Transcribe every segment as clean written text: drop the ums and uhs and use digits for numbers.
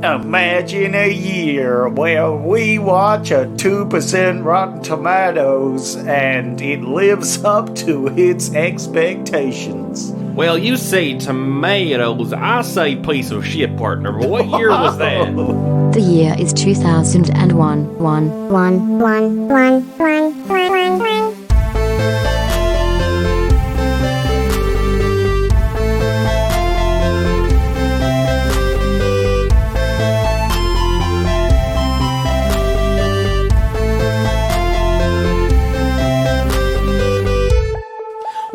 Imagine a year where we watch a 2% Rotten Tomatoes and it lives up to its expectations. Well, you say tomatoes, I say piece of shit, partner, but what year was that? The year is 2001.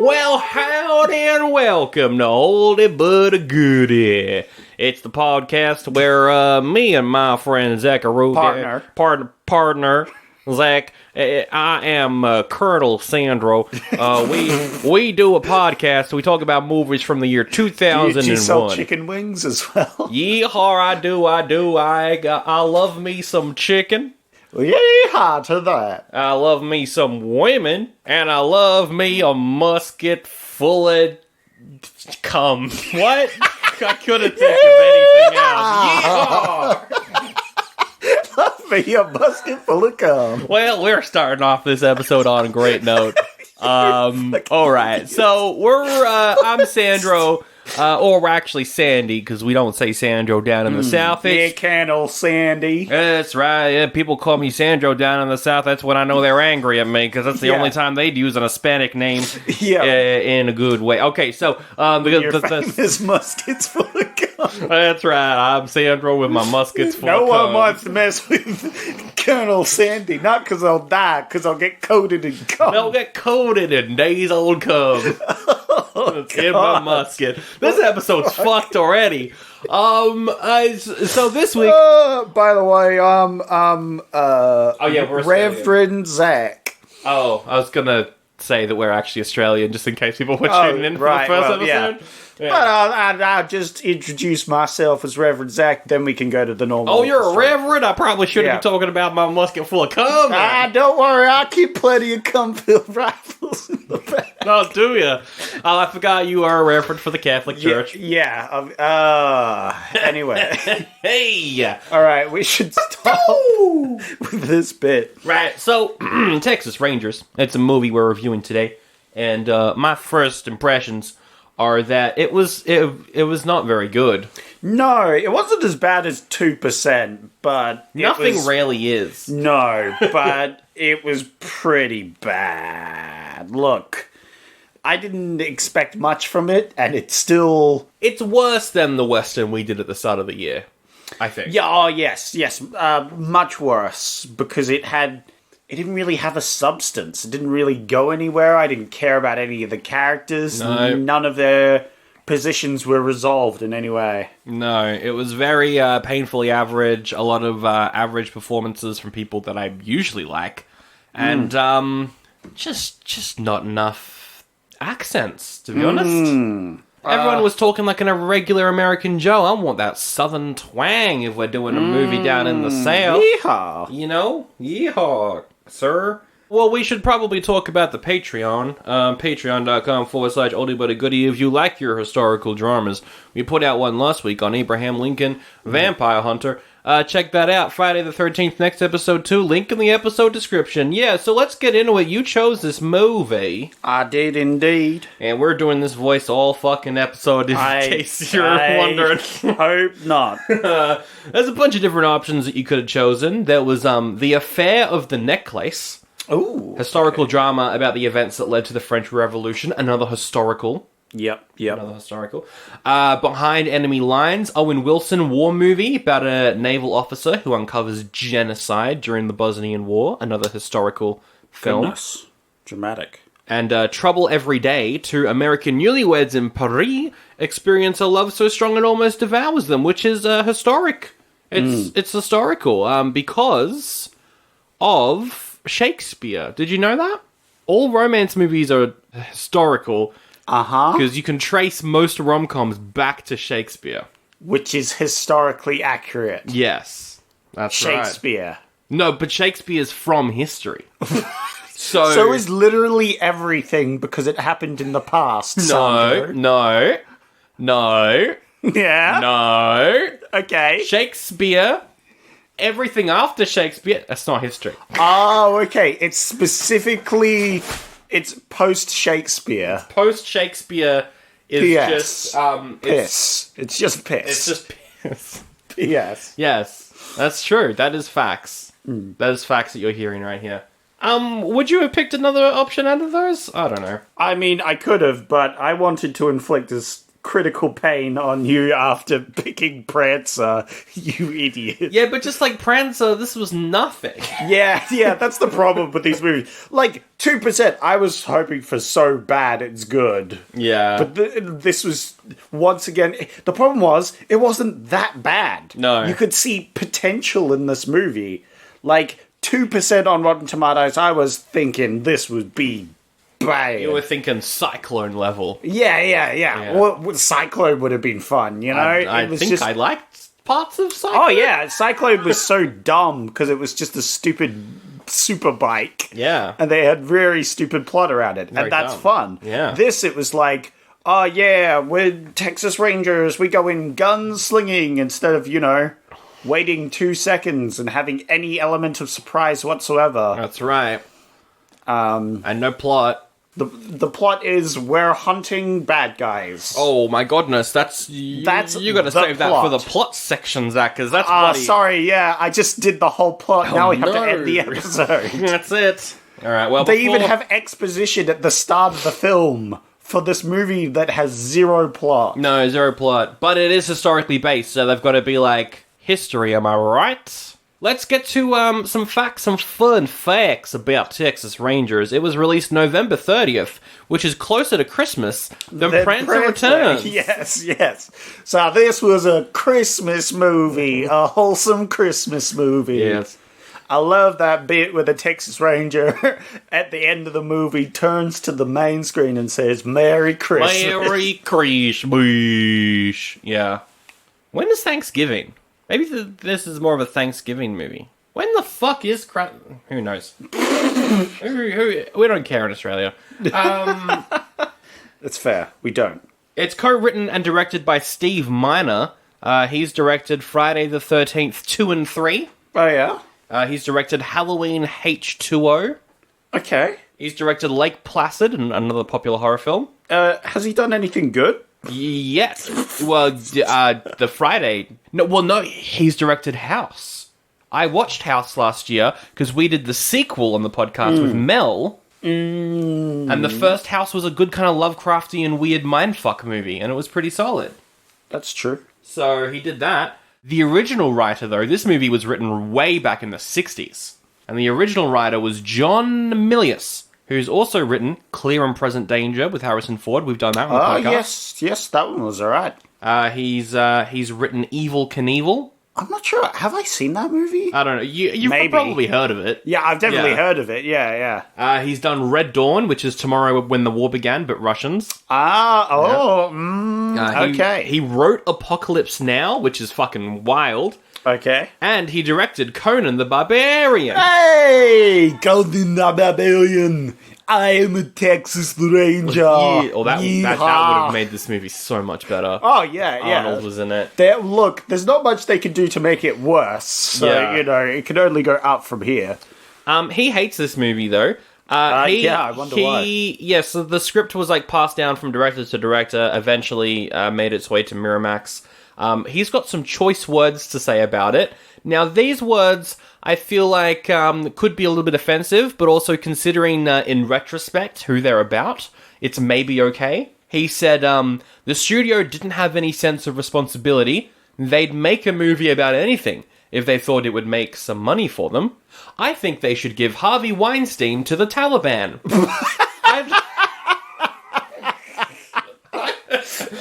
Well, howdy and welcome to Oldie But a Goodie. It's the podcast where me and my friend Zach partner Zach, I am Colonel Sandro. We do a podcast. We talk about movies from the year 2001. Do you sell chicken wings as well? Yeehaw, I do. I love me some chicken. Yeehaw to that. I love me some women, and I love me a musket full of cum. What? I couldn't think of anything else. Yeehaw! Love me a musket full of cum. Well, we're starting off this episode on a great note. All right, so I'm Sandro. Or we're actually Sandy, because we don't say Sandro down in the South. Yeah, Colonel Sandy. That's right. Yeah, people call me Sandro down in the South. That's when I know they're angry at me, because that's the only time they'd use an Hispanic name in a good way. Okay, so... Your famous muskets full of cum. That's right. I'm Sandro with my muskets full of cum. No one wants to mess with Colonel Sandy. Not because I'll die, because I'll get coated in cum. They'll get coated in days-old cum. In my musket. This episode's fucked already. So this week... by the way, we're Reverend Zach. Oh, I was gonna say that we're actually Australian, just in case people were tuning in for the first episode. Yeah. But I'll just introduce myself as Reverend Zach, then we can go to the normal. Oh, you're a reverend? I probably shouldn't be talking about my musket full of cum. Don't worry, I keep plenty of cum-filled rifles in the back. Oh, do you? Oh, I forgot you are a reverend for the Catholic Church. Anyway. Hey! Alright, we should start with this bit. Right, so, Texas Rangers. It's a movie we're reviewing today. And my first impressions are that it was not very good. No, it wasn't as bad as 2%, but... Nothing really is. No, but it was pretty bad. Look, I didn't expect much from it, and it's still... It's worse than the Western we did at the start of the year, I think. Yeah, oh, yes, much worse, because it didn't really have a substance. It didn't really go anywhere. I didn't care about any of the characters. No. None of their positions were resolved in any way. No, it was very painfully average. A lot of average performances from people that I usually like. And just not enough accents, to be honest. Everyone was talking like a regular American Joe. I want that southern twang if we're doing a movie down in the South. Yeehaw. You know? Yeehaw, sir. Well, we should probably talk about the Patreon. Patreon.com/oldiebuttagoodie. If you like your historical dramas, we put out one last week on Abraham Lincoln, Vampire Hunter. Check that out. Friday the 13th, next episode 2. Link in the episode description. Yeah, so let's get into it. You chose this movie. I did indeed. And we're doing this voice all fucking episode in case you're wondering. Hope not. There's a bunch of different options that you could have chosen. There was The Affair of the Necklace. Ooh. Historical drama about the events that led to the French Revolution. Another historical. Yep. Another historical. Behind Enemy Lines, Owen Wilson war movie about a naval officer who uncovers genocide during the Bosnian War. Another historical film. Goodness. Dramatic. And Trouble Every Day, two American newlyweds in Paris experience a love so strong it almost devours them, which is historic. It's historical because of Shakespeare. Did you know that? All romance movies are historical. Because you can trace most rom-coms back to Shakespeare. Which is historically accurate. Yes. That's Shakespeare. Right. No, but Shakespeare's from history. So is literally everything because it happened in the past. No. Yeah. No. Okay. Shakespeare, everything after Shakespeare, that's not history. Oh, okay. It's specifically... It's post-Shakespeare. Post-Shakespeare is P.S. just... Piss. It's just piss. It's just piss. P.S. Yes, that's true. That is facts. That is facts that you're hearing right here. Would you have picked another option out of those? I don't know. I mean, I could have, but I wanted to inflict this critical pain on you after picking Prancer, you idiot. Yeah, but just like Prancer, this was nothing. Yeah, that's the problem with these movies. Like, 2%, I was hoping for so bad it's good. Yeah. But this was, once again, the problem was, it wasn't that bad. No. You could see potential in this movie. Like, 2% on Rotten Tomatoes, I was thinking this would be bad. You were thinking Cyclone level. Yeah. Well, Cyclone would have been fun, you know? I think I liked parts of Cyclone. Oh, yeah, Cyclone was so dumb because it was just a stupid super bike. Yeah. And they had very stupid plot around it. Very and that's dumb. fun. Yeah. This, it was like, oh, yeah, we're Texas Rangers. We go in gunslinging instead of, waiting 2 seconds and having any element of surprise whatsoever. That's right. And no plot. The plot is we're hunting bad guys. Oh my goodness, that's you got to the save that plot. for the plot section, Zach, because that's bloody... Sorry, yeah, I just did the whole plot. Now we have to no. end the episode. That's it. All right. Well, They even have exposition at the start of the film for this movie that has zero plot. No, zero plot, but it is historically based, so they've got to be like history. Am I right? Let's get to some fun facts about Texas Rangers. It was released November 30th, which is closer to Christmas than Prancer Returns. Yes. So this was a Christmas movie, a wholesome Christmas movie. Yes. I love that bit where the Texas Ranger at the end of the movie turns to the main screen and says, Merry Christmas. Merry Christmas. Yeah. When is Thanksgiving? Maybe this is more of a Thanksgiving movie. When the fuck is who knows? We don't care in Australia. That's fair. We don't. It's co-written and directed by Steve Miner. He's directed Friday the 13th 2 and 3. Oh, yeah? He's directed Halloween H2O. Okay. He's directed Lake Placid, another popular horror film. Has he done anything good? Yes. Well, the Friday... No, he's directed House. I watched House last year because we did the sequel on the podcast with Mel. And the first House was a good kind of Lovecraftian weird mindfuck movie, and it was pretty solid. That's true. So he did that. The original writer, though, this movie was written way back in the 60s. And the original writer was John Milius, who's also written Clear and Present Danger with Harrison Ford. We've done that on the podcast. Yes, that one was alright. He's written Evel Knievel. I'm not sure. Have I seen that movie? I don't know. You've Maybe. probably heard of it. Yeah, I've definitely heard of it. Yeah. He's done Red Dawn, which is Tomorrow When the War Began, but Russians. Okay. He wrote Apocalypse Now, which is fucking wild. Okay. And he directed Conan the Barbarian. Hey, Conan the Barbarian. I am a Texas Ranger. Yeah. Oh, that would have made this movie so much better. Oh, yeah. Arnold was in it. Look, there's not much they can do to make it worse. So, it can only go up from here. He hates this movie, though. I wonder why. Yeah, so the script was passed down from director to director, eventually made its way to Miramax. He's got some choice words to say about it. Now, these words, I feel like, could be a little bit offensive, but also considering, in retrospect, who they're about, it's maybe okay. He said, the studio didn't have any sense of responsibility. They'd make a movie about anything if they thought it would make some money for them. I think they should give Harvey Weinstein to the Taliban.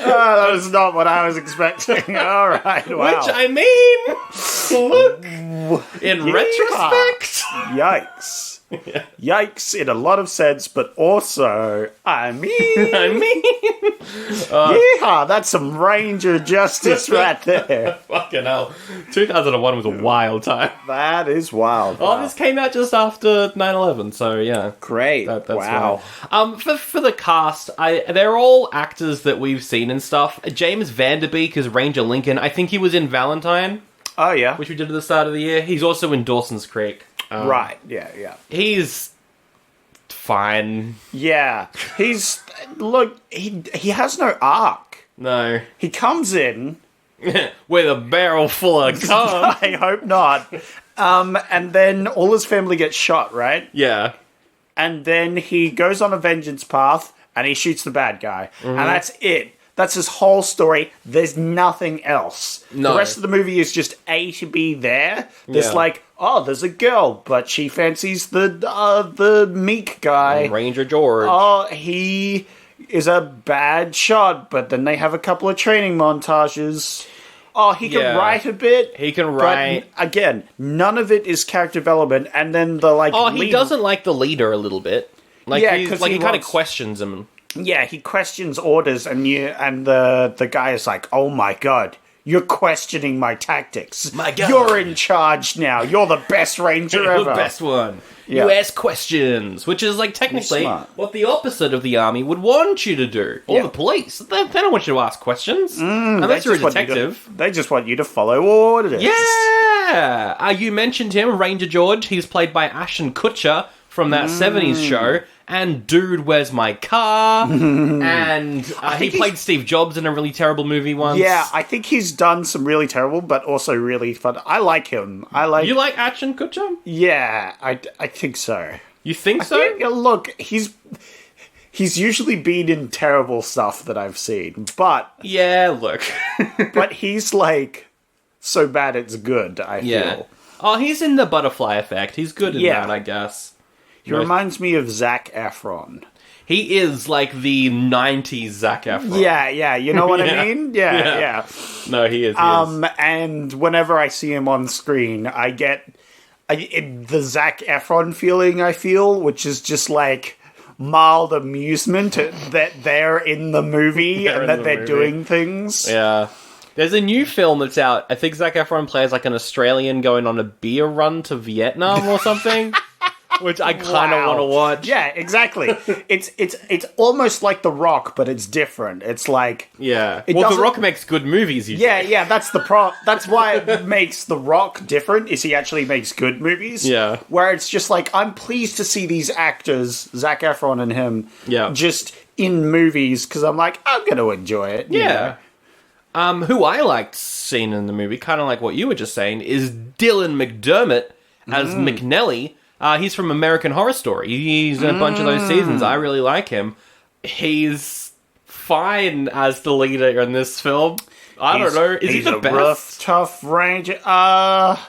That was not what I was expecting. All right, wow. Which, I mean, look, in retrospect... Yikes. Yikes in a lot of sense, but also, I mean... Yeehaw, that's some Ranger justice right there. Fucking hell. 2001 was a wild time. That is wild. Oh, this came out just after 9/11, so yeah. Great. That's wow. Right. For the cast, they're all actors that we've seen and stuff. James Vanderbeek is Ranger Lincoln. I think he was in Valentine. Oh, yeah. Which we did at the start of the year. He's also in Dawson's Creek. Right, yeah. He's fine. Yeah. Look, he has no arc. No. He comes in... with a barrel full of cum. I hope not. And then all his family gets shot, right? Yeah. And then he goes on a vengeance path, and he shoots the bad guy. And that's it. That's his whole story. There's nothing else. No. The rest of the movie is just A to B there. There's there's a girl, but she fancies the meek guy. Ranger George. Oh, he is a bad shot, but then they have a couple of training montages. Oh, he can write a bit. He can write. But again, none of it is character development. And then the he doesn't like the leader a little bit. Like, yeah, because he kind of questions him. Yeah, he questions orders, and the guy is like, "Oh my god, you're questioning my tactics. My god, you're in charge now. You're the best ranger You're ever. the best one. Yeah. You ask questions," which is like technically what the opposite of the army would want you to do, or the police. They don't want you to ask questions unless you're a detective. They just want you to follow orders. Yeah. You mentioned him, Ranger George. He's played by Ashton Kutcher from that 70s show. And Dude, Where's My Car? And he played Steve Jobs in a really terrible movie once. Yeah, I think he's done some really terrible, but also really fun. I like him. You like Ashton Kutcher? Yeah, I think so. You think so? Look, he's usually been in terrible stuff that I've seen, but... Yeah, look. but he's, so bad it's good, I feel. Oh, he's in The Butterfly Effect. He's good in that, I guess. He reminds me of Zac Efron. He is like the 90s Zac Efron. Yeah, you know what I mean? Yeah. No, he is. And whenever I see him on screen, I get the Zac Efron feeling I feel, which is just mild amusement that they're in the movie and that they're doing things. Yeah. There's a new film that's out. I think Zac Efron plays an Australian going on a beer run to Vietnam or something. Which I kind of want to watch. Yeah, exactly. It's almost like The Rock, but it's different. It's like... Yeah. Well, The Rock makes good movies, Yeah, that's the That's why it makes The Rock different, is he actually makes good movies. Yeah. Where it's just I'm pleased to see these actors, Zac Efron and him, just in movies, because I'm I'm going to enjoy it. Yeah. Who I liked seeing in the movie, kind of like what you were just saying, is Dylan McDermott as McNelly. He's from American Horror Story. He's in a bunch of those seasons. I really like him. He's fine as the leader in this film. I don't know. Is he the best? Rough, tough ranger.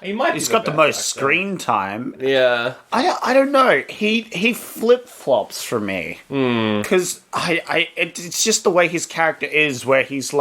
He might. He's got the most screen time. Yeah. I don't know. He flip flops for me because it's just the way his character is, where he's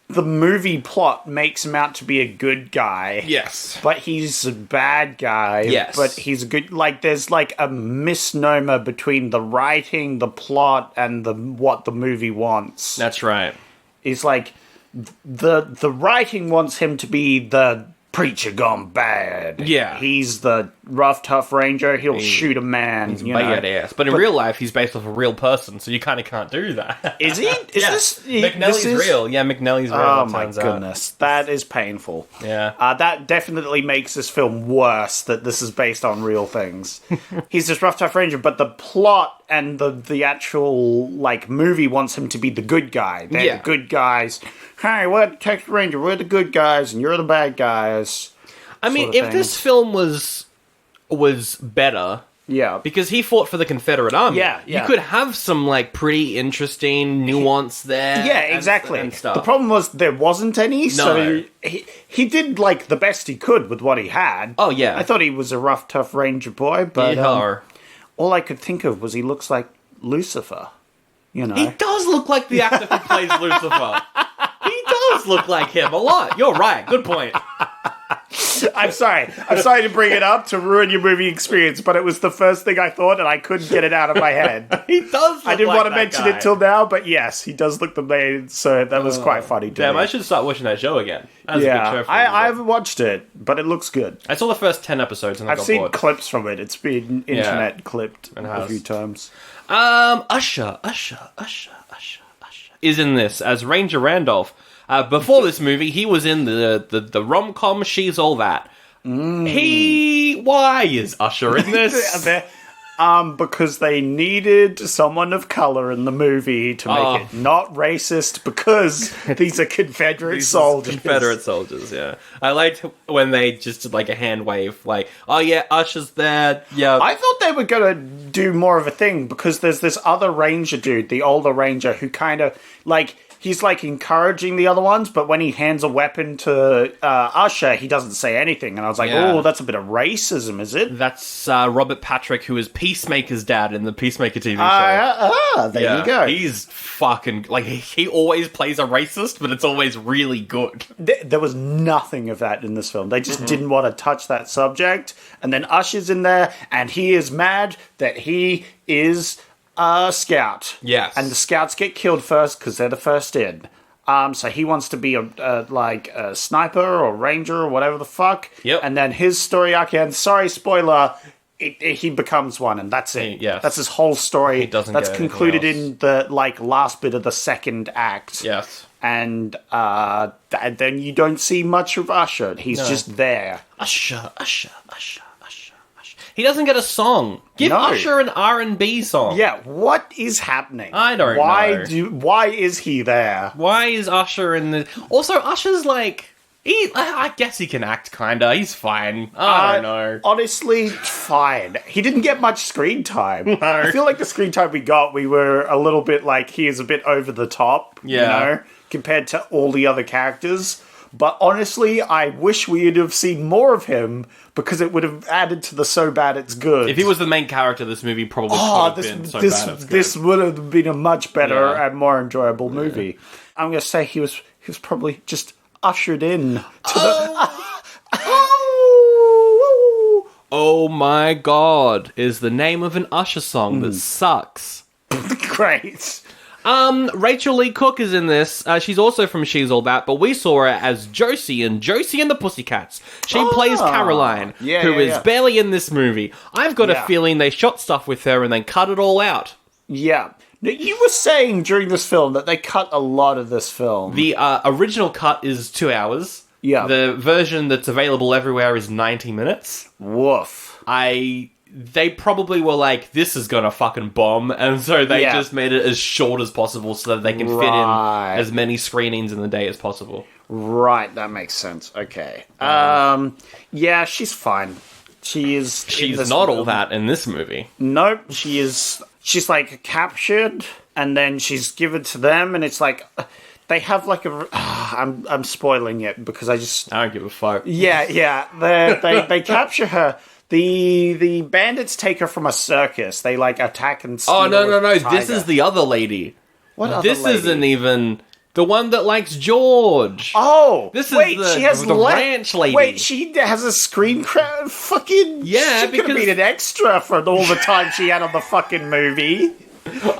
the movie plot makes him out to be a good guy. Yes. But he's a bad guy. Yes. But he's a good... there's a misnomer between the writing, the plot, and what the movie wants. That's right. It's the writing wants him to be the preacher gone bad. Yeah. He's the rough, tough ranger. He'll shoot a man. He's badass. But in real life, he's based off a real person, so you kind of can't do that. Is he? McNelly's real. Yeah, McNelly's real. Oh my goodness. That is painful. Yeah. That definitely makes this film worse, that this is based on real things. He's this rough, tough ranger, but the plot and the actual, movie wants him to be the good guy. They're the good guys. Hey, we're the Texas Ranger. We're the good guys, and you're the bad guys. I mean, if this film was better... Yeah. Because he fought for the Confederate Army. Yeah. You could have some, pretty interesting nuance there. Yeah, exactly. And stuff. The problem was there wasn't any, so he did, the best he could with what he had. Oh, yeah. I thought he was a rough, tough ranger boy, but all I could think of was he looks like Lucifer, He does look like the actor who plays Lucifer. He does look like him a lot. You're right. Good point. I'm sorry. I'm sorry to bring it up to ruin your movie experience, but it was the first thing I thought, and I couldn't get it out of my head. He does. I didn't want to mention it till now, but yes, he does look the main. So that was quite funny. Damn, I should start watching that show again. That's a good show for I haven't watched it, but it looks good. I saw the first 10 episodes and I I've got seen bored. clips from it. It's been internet clipped a few times. Usher is in this as Ranger Randolph. Before this movie, he was in the rom-com She's All That. Why is Usher in this? Because they needed someone of color in the movie to make it not racist because these are Confederate soldiers. Confederate soldiers, yeah. I liked when they just did like a hand wave, like, oh yeah, Usher's there, yeah. I thought they were going to do more of a thing because there's this other ranger dude, the older ranger, who kind of, like, he's like encouraging the other ones, but when he hands a weapon to Usher, he doesn't say anything. And I was like, oh, that's a bit of racism, is it? That's Robert Patrick, who is Peacemaker's dad in the Peacemaker TV show. There you go. He's fucking, like, he always plays a racist, but it's always really good. There was nothing of that in this film. They just didn't want to touch that subject. And then Usher's in there, and he is mad that he is a scout. Yes. And the scouts get killed first because they're the first in. So he wants to be a sniper or ranger or whatever the fuck. Yep. And then his story arc ends. Sorry, spoiler. He becomes one, and that's it. Yes. That's his whole story. He doesn't That's get concluded anything in the last bit of the second act. Yes. And then you don't see much of Usher. He's just there. Usher. He doesn't get a song. Give Usher an R&B song. Yeah, what is happening? I don't know. Why is he there? Why is Usher in the... Also, Usher's like... I guess he can act, kinda. He's fine. I don't know. Honestly, fine. He didn't get much screen time. No. I feel like the screen time we were a little bit like, he is a bit over the top, compared to all the other characters. But honestly, I wish we would have seen more of him because it would have added to the so bad it's good. If he was the main character, this movie probably could have been so bad it's good. This would have been a much better and more enjoyable movie. I'm going to say he was probably just ushered in to Oh my God is the name of an Usher song that sucks. Great. Rachel Lee Cook is in this. She's also from She's All That, but we saw her as Josie in Josie and the Pussycats. She plays Caroline, who is barely in this movie. I've got a feeling they shot stuff with her and then cut it all out. Yeah. Now, you were saying during this film that they cut a lot of this film. The original cut is 2 hours. Yeah. The version that's available everywhere is 90 minutes. Woof. They probably were like, this is gonna fucking bomb, and so they just made it as short as possible so that they can fit in as many screenings in the day as possible. Right, that makes sense. Okay. Yeah, she's fine. She's not all that in this movie. Nope, she's like captured, and then she's given to them, and it's like... They have like a... I'm spoiling it because I don't give a fuck. Yeah. They capture her... The bandits take her from a circus. They like attack and steal. Oh no! This is the other lady. What other lady? This isn't even the one that likes George. Oh, this is she has the ranch lady. Wait, she has a screen fucking she could have been an extra for all the time she had on the fucking movie.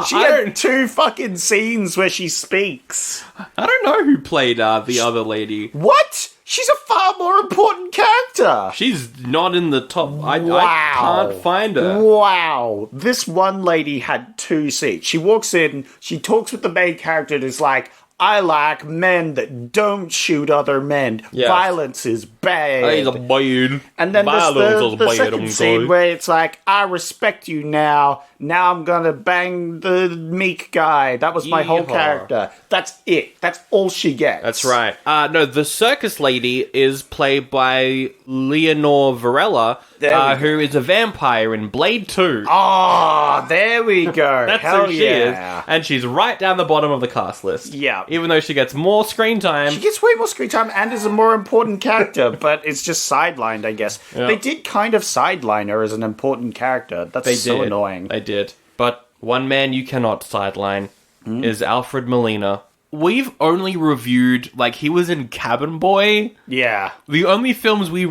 She had 2 fucking scenes where she speaks. I don't know who played the other lady. What? She's a far more important character. She's not in the top. I can't find her. Wow. This one lady had 2 seats. She walks in, she talks with the main character and is like, I like men that don't shoot other men. Yes. Violence is bad. He's a bad. And then there's the second scene where it's like, I respect you now. Now I'm gonna bang the meek guy. That was my whole character. That's it. That's all she gets. That's right. No, the circus lady is played by Leonore Varela, who is a vampire in Blade 2. Oh, there we go. That's Hell who she is. And she's right down the bottom of the cast list. Yeah. Even though she gets more screen time. She gets way more screen time and is a more important character, but it's just sidelined, I guess. Yeah. They did kind of sideline her as an important character. That's so annoying. They did. But one man you cannot sideline is Alfred Molina we've only reviewed, like, he was in Cabin Boy. Yeah. The only films we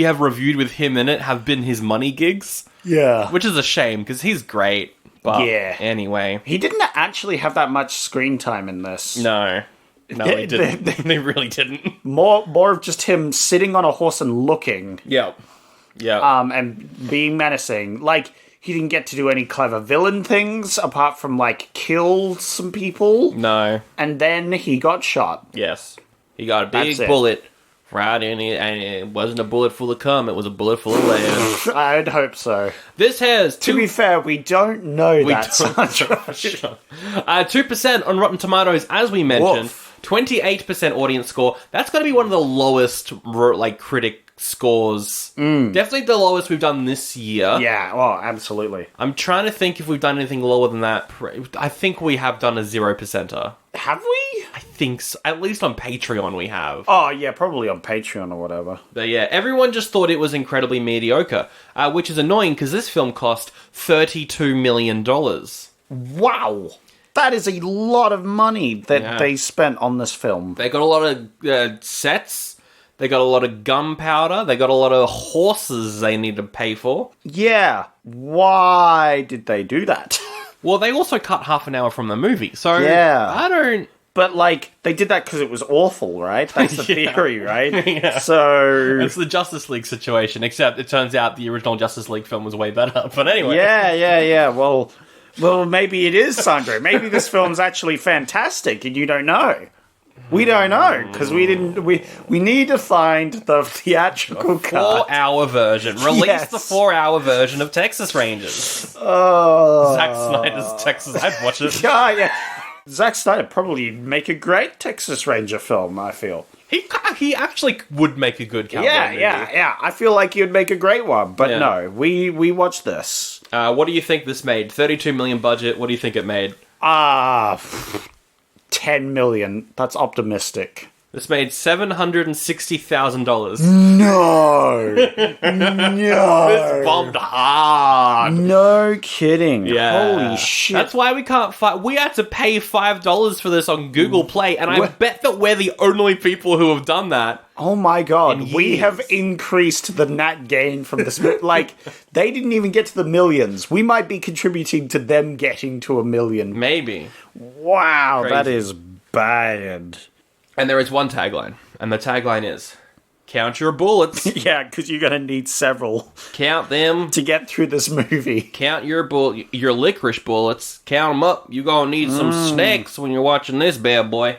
have reviewed with him in it have been his money gigs. Yeah. Which is a shame, because he's great. But anyway. He didn't actually have that much screen time in this. No, he didn't. He really didn't. More of just him sitting on a horse and looking. Yeah. And being menacing. Like, he didn't get to do any clever villain things, apart from, like, kill some people. No. And then he got shot. Yes. He got a big bullet right in it, and it wasn't a bullet full of cum, it was a bullet full of lead. I'd hope so. This has... To be fair, we don't know that, Sandra. 2% on Rotten Tomatoes, as we mentioned. Woof. 28% audience score. That's got to be one of the lowest, like, critic scores. Definitely the lowest we've done this year. Yeah, well, absolutely. I'm trying to think if we've done anything lower than that. I think we have done a 0%er. Have we? I think so. At least on Patreon we have. Oh, yeah, probably on Patreon or whatever. But yeah, everyone just thought it was incredibly mediocre, which is annoying because this film cost $32 million. Wow! That is a lot of money that they spent on this film. They got a lot of sets. They got a lot of gunpowder. They got a lot of horses they need to pay for. Yeah. Why did they do that? Well, they also cut half an hour from the movie. So, I don't... But, like, they did that because it was awful, right? That's the theory, right? Yeah. So... It's the Justice League situation, except it turns out the original Justice League film was way better. But anyway. Yeah. Well, maybe it is, Sandro. Maybe this film's actually fantastic and you don't know. We don't know, because we didn't... We need to find the theatrical cut. 4-hour version. Release the 4-hour version of Texas Rangers. Oh. Zack Snyder's Texas... I'd watch it. Yeah. Zack Snyder probably make a great Texas Ranger film, I feel. He actually would make a good cowboy movie. Yeah. I feel like he would make a great one, but no, we watched this. What do you think this made? $32 million budget. What do you think it made? 10 million. That's optimistic. This made $760,000. No. This bombed hard. No kidding. Yeah. Holy shit. That's why we can't fight. We had to pay $5 for this on Google Play, and I bet that we're the only people who have done that. Oh my god. We have increased the net gain from this. Like, they didn't even get to the millions. We might be contributing to them getting to 1 million. Maybe. Wow, Crazy. that is bad. And there is one tagline, and the tagline is, count your bullets. Yeah, because you're going to need several. Count them. To get through this movie. Count your licorice bullets. Count them up. You're going to need some snacks when you're watching this bad boy.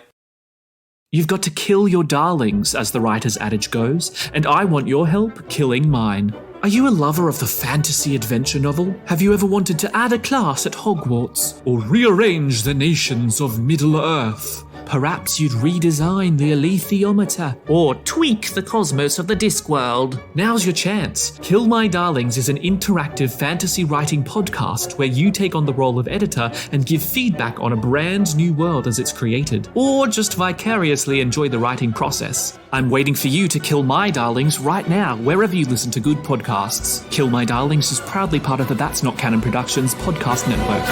You've got to kill your darlings, as the writer's adage goes, and I want your help killing mine. Are you a lover of the fantasy adventure novel? Have you ever wanted to add a class at Hogwarts? Or rearrange the nations of Middle-earth? Perhaps you'd redesign the alethiometer, or tweak the cosmos of the Discworld. Now's your chance. Kill My Darlings is an interactive fantasy writing podcast where you take on the role of editor and give feedback on a brand new world as it's created, or just vicariously enjoy the writing process. I'm waiting for you to kill My Darlings right now, wherever you listen to good podcasts. Kill My Darlings is proudly part of the That's Not Canon Productions podcast network.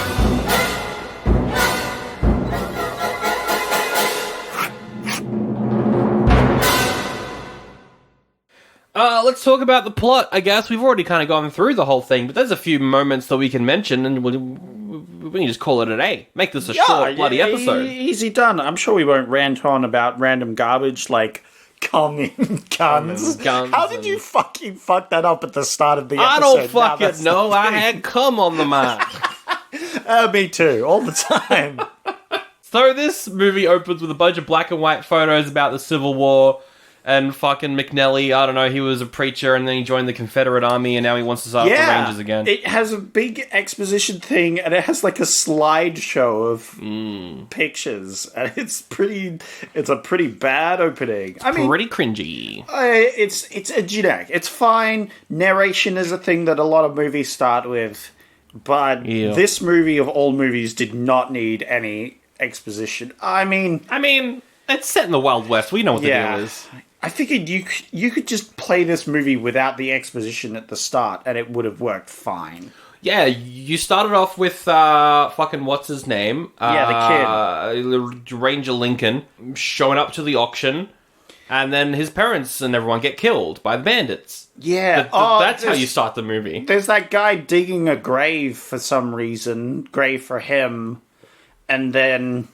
Let's talk about the plot, I guess. We've already kind of gone through the whole thing, but there's a few moments that we can mention, and we can just call it a day. Make this a short, bloody episode. Easy done. I'm sure we won't rant on about random garbage like guns. How did you fucking fuck that up at the start of the episode? I don't fucking know. I had cum on the mind. Me too, all the time. So this movie opens with a bunch of black and white photos about the Civil War. And fucking McNally, I don't know, he was a preacher and then he joined the Confederate Army and now he wants to start the Rangers again. It has a big exposition thing and it has like a slideshow of pictures. And it's a pretty bad opening. I mean, pretty cringy. It's a generic. It's fine. Narration is a thing that a lot of movies start with. But this movie of all movies did not need any exposition. I mean, it's set in the Wild West. We know what the deal is. I figured you could just play this movie without the exposition at the start, and it would have worked fine. Yeah, you started off with fucking what's his name? The kid, Ranger Lincoln, showing up to the auction, and then his parents and everyone get killed by the bandits. Yeah, that's how you start the movie. There's that guy digging a grave for some reason, grave for him, and then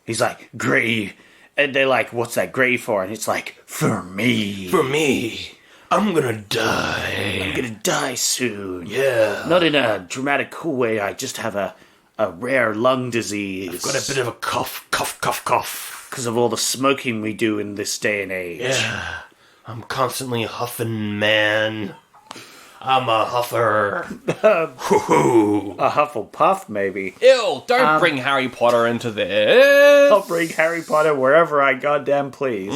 he's like, grave, and they're like, what's that grave for? And it's like, for me. For me. I'm gonna die. I'm gonna die soon. Yeah. Not in a dramatic, cool way. I just have a rare lung disease. I've got a bit of a cough. Because of all the smoking we do in this day and age. Yeah. I'm constantly huffing, man. I'm a huffer. A Hufflepuff, maybe. Ew, don't bring Harry Potter into this. I'll bring Harry Potter wherever I goddamn please.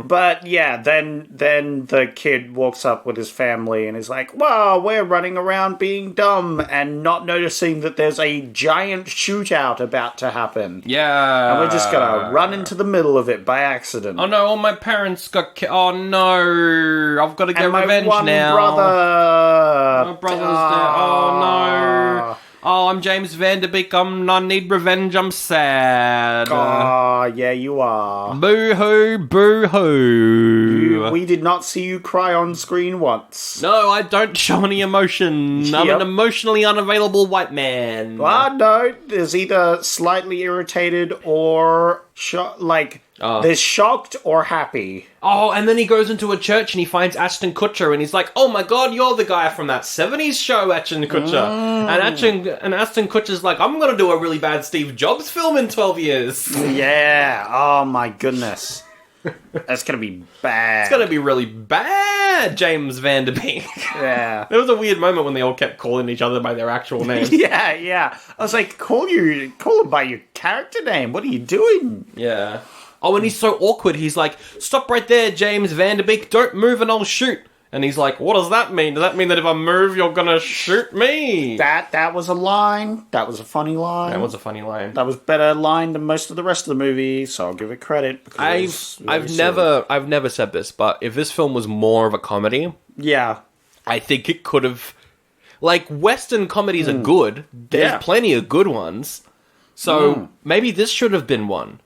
But yeah, then the kid walks up with his family and is like, wow, we're running around being dumb and not noticing that there's a giant shootout about to happen. Yeah. And we're just gonna run into the middle of it by accident. Oh no, all my parents got killed. Oh no, I've got to get revenge now. Brother. My brother's dead. Oh no. Oh, I'm James Vanderbeek. I need revenge. I'm sad. Oh, yeah, you are. Boo-hoo, boo-hoo. We did not see you cry on screen once. No, I don't show any emotion. I'm an emotionally unavailable white man. Well, no, there's either slightly irritated or there's shocked or happy. Oh, and then he goes into a church and he finds Ashton Kutcher and he's like, oh my god, you're the guy from that 70s show, Ashton Kutcher. And Ashton Kutcher's like, I'm gonna do a really bad Steve Jobs film in 12 years. Yeah, oh my goodness. That's gonna be bad. It's gonna be really bad, James Vanderbeek. Yeah. There was a weird moment when they all kept calling each other by their actual names. Yeah. I was like, call him by your character name. What are you doing? Yeah. Oh, and he's so awkward. He's like, stop right there, James Vanderbeek. Don't move and I'll shoot. And he's like, what does that mean? Does that mean that if I move, you're gonna shoot me? That was a line. That was a funny line. That was a funny line. That was better line than most of the rest of the movie, so I'll give it credit. I've never said this, but if this film was more of a comedy, yeah, I think it could have. Like, Western comedies are good. There's plenty of good ones. So maybe this should have been one.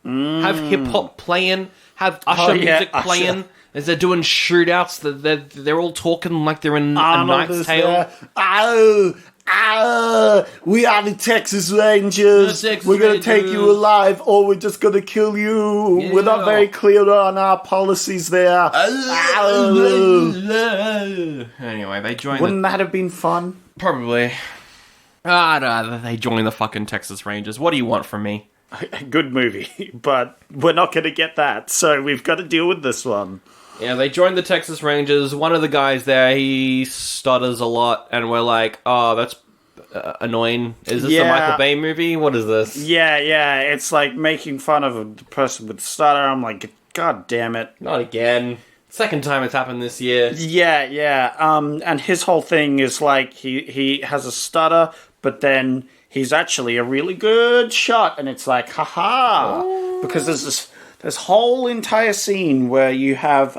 Have hip hop playing, have Usher music playing. As they're doing shootouts, they're all talking like they're in A Knight's Tale. We are the Texas Rangers. We're going to take you alive, or we're just going to kill you. Yeah. We're not very clear on our policies there. Anyway, they join. Wouldn't that have been fun? Probably. No, they join the fucking Texas Rangers. What do you want from me? Good movie, but we're not going to get that, so we've got to deal with this one. Yeah, they joined the Texas Rangers. One of the guys there, he stutters a lot, and we're like, oh, that's annoying. Is this a Michael Bay movie? What is this? Yeah, it's like making fun of a person with stutter. I'm like, god damn it. Not again. Second time it's happened this year. Yeah. And his whole thing is like, he has a stutter, but then he's actually a really good shot, and it's like, haha. Oh. Because there's this whole entire scene where you have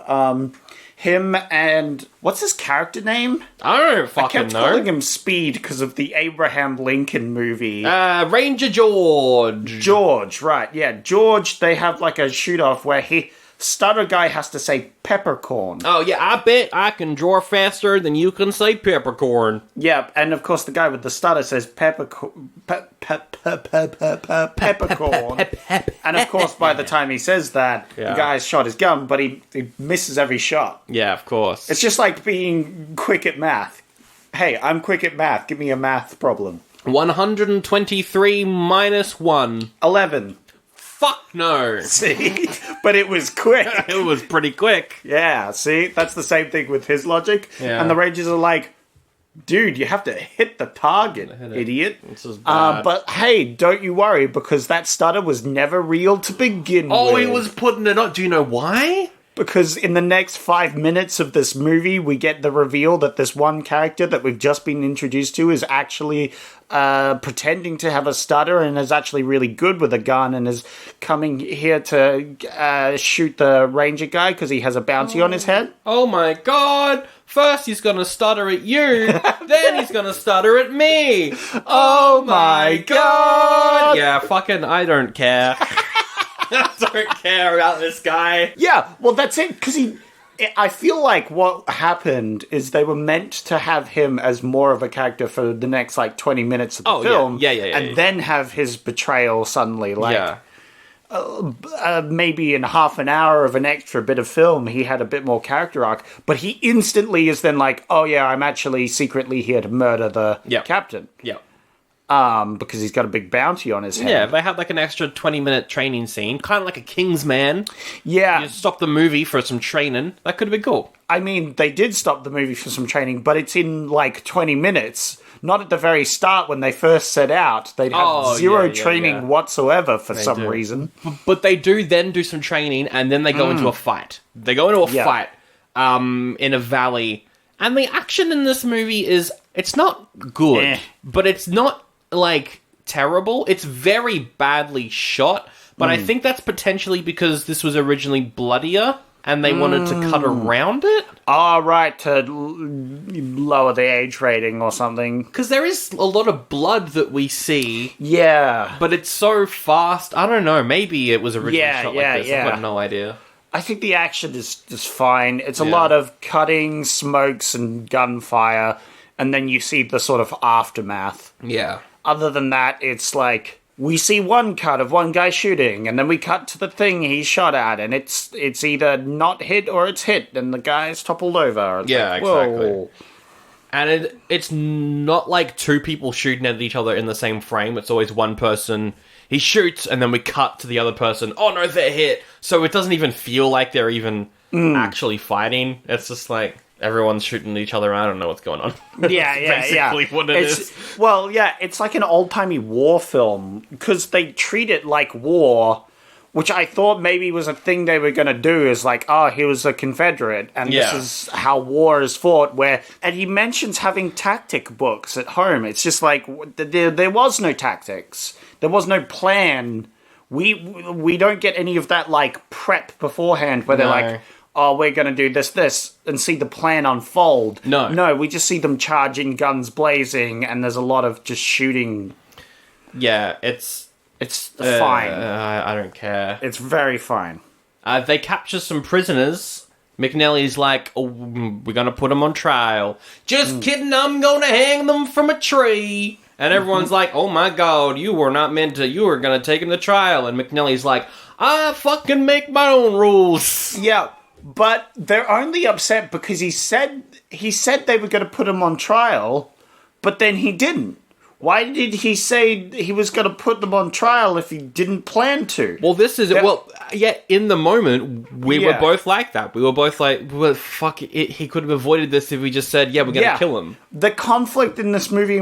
him and what's his character name? I don't fucking know. I kept calling him Speed because of the Abraham Lincoln movie. Ranger George. George, right? Yeah, George. They have like a shoot off where stutter guy has to say peppercorn. Oh, yeah, I bet I can draw faster than you can say peppercorn. Yeah, and of course the guy with the stutter says peppercorn. And of course by the time he says that, the guy's shot his gun, but he misses every shot. Yeah, of course. It's just like being quick at math. Hey, I'm quick at math. Give me a math problem. 123 minus 1. 11. Fuck no. See? But it was quick. It was pretty quick. Yeah, see? That's the same thing with his logic. Yeah. And the Rangers are like, dude, you have to hit the target, idiot. This is bad. But hey, don't you worry, because that stutter was never real to begin with. Oh, he was putting it on. Do you know why? Because in the next 5 minutes of this movie, we get the reveal that this one character that we've just been introduced to is actually pretending to have a stutter and is actually really good with a gun and is coming here to shoot the ranger guy because he has a bounty on his head. Oh my god! First he's gonna stutter at you, then he's gonna stutter at me! Oh my god! Yeah, fucking, I don't care. I don't care about this guy. Yeah, well, that's it, because I feel like what happened is they were meant to have him as more of a character for the next, 20 minutes of the film. And then have his betrayal suddenly, maybe in half an hour of an extra bit of film, he had a bit more character arc, but he instantly is then like, oh yeah, I'm actually secretly here to murder the captain. Yeah. Because he's got a big bounty on his head. Yeah, they have an extra 20-minute training scene, kind of like a Kingsman. Yeah. You stop the movie for some training. That could have been cool. I mean, they did stop the movie for some training, but it's in 20 minutes. Not at the very start when they first set out. They'd have zero training whatsoever for some reason. But they do then do some training, and then they go into a fight. They go into a fight in a valley. And the action in this movie it's not good, but it's not terrible. It's very badly shot, but I think that's potentially because this was originally bloodier and they wanted to cut around it. Oh, right, to lower the age rating or something. Because there is a lot of blood that we see. Yeah. But it's so fast. I don't know. Maybe it was originally shot like this. I've got no idea. I think the action is fine. It's a lot of cutting, smokes, and gunfire, and then you see the sort of aftermath. Yeah. Other than that, it's we see one cut of one guy shooting, and then we cut to the thing he shot at, and it's either not hit or it's hit, and the guy's toppled over. It's exactly. And it's not like two people shooting at each other in the same frame. It's always one person. He shoots, and then we cut to the other person. Oh no, they're hit. So it doesn't even feel like they're even actually fighting. It's just everyone's shooting each other. I don't know what's going on. Yeah, Basically what it is. Well, yeah, it's like an old-timey war film, because they treat it like war, which I thought maybe was a thing they were going to do, is he was a Confederate, and this is how war is fought, and he mentions having tactic books at home. It's just there was no tactics. There was no plan. We don't get any of that, prep beforehand, where they're we're going to do this, and see the plan unfold. No, we just see them charging, guns blazing, and there's a lot of just shooting. Yeah, it's fine. I don't care. It's very fine. They capture some prisoners. McNally's like, oh, we're going to put them on trial. Just kidding, I'm going to hang them from a tree. And everyone's like, oh my god, you were not meant to, you were going to take him to trial. And McNally's like, I fucking make my own rules. Yeah. But they're only upset because he said they were going to put him on trial, but then he didn't. Why did he say he was going to put them on trial if he didn't plan to? Well, this is it. Well, yeah, in the moment, we were both like that. We were both like, well, fuck it. He could have avoided this if we just said, yeah, we're going to kill him. The conflict in this movie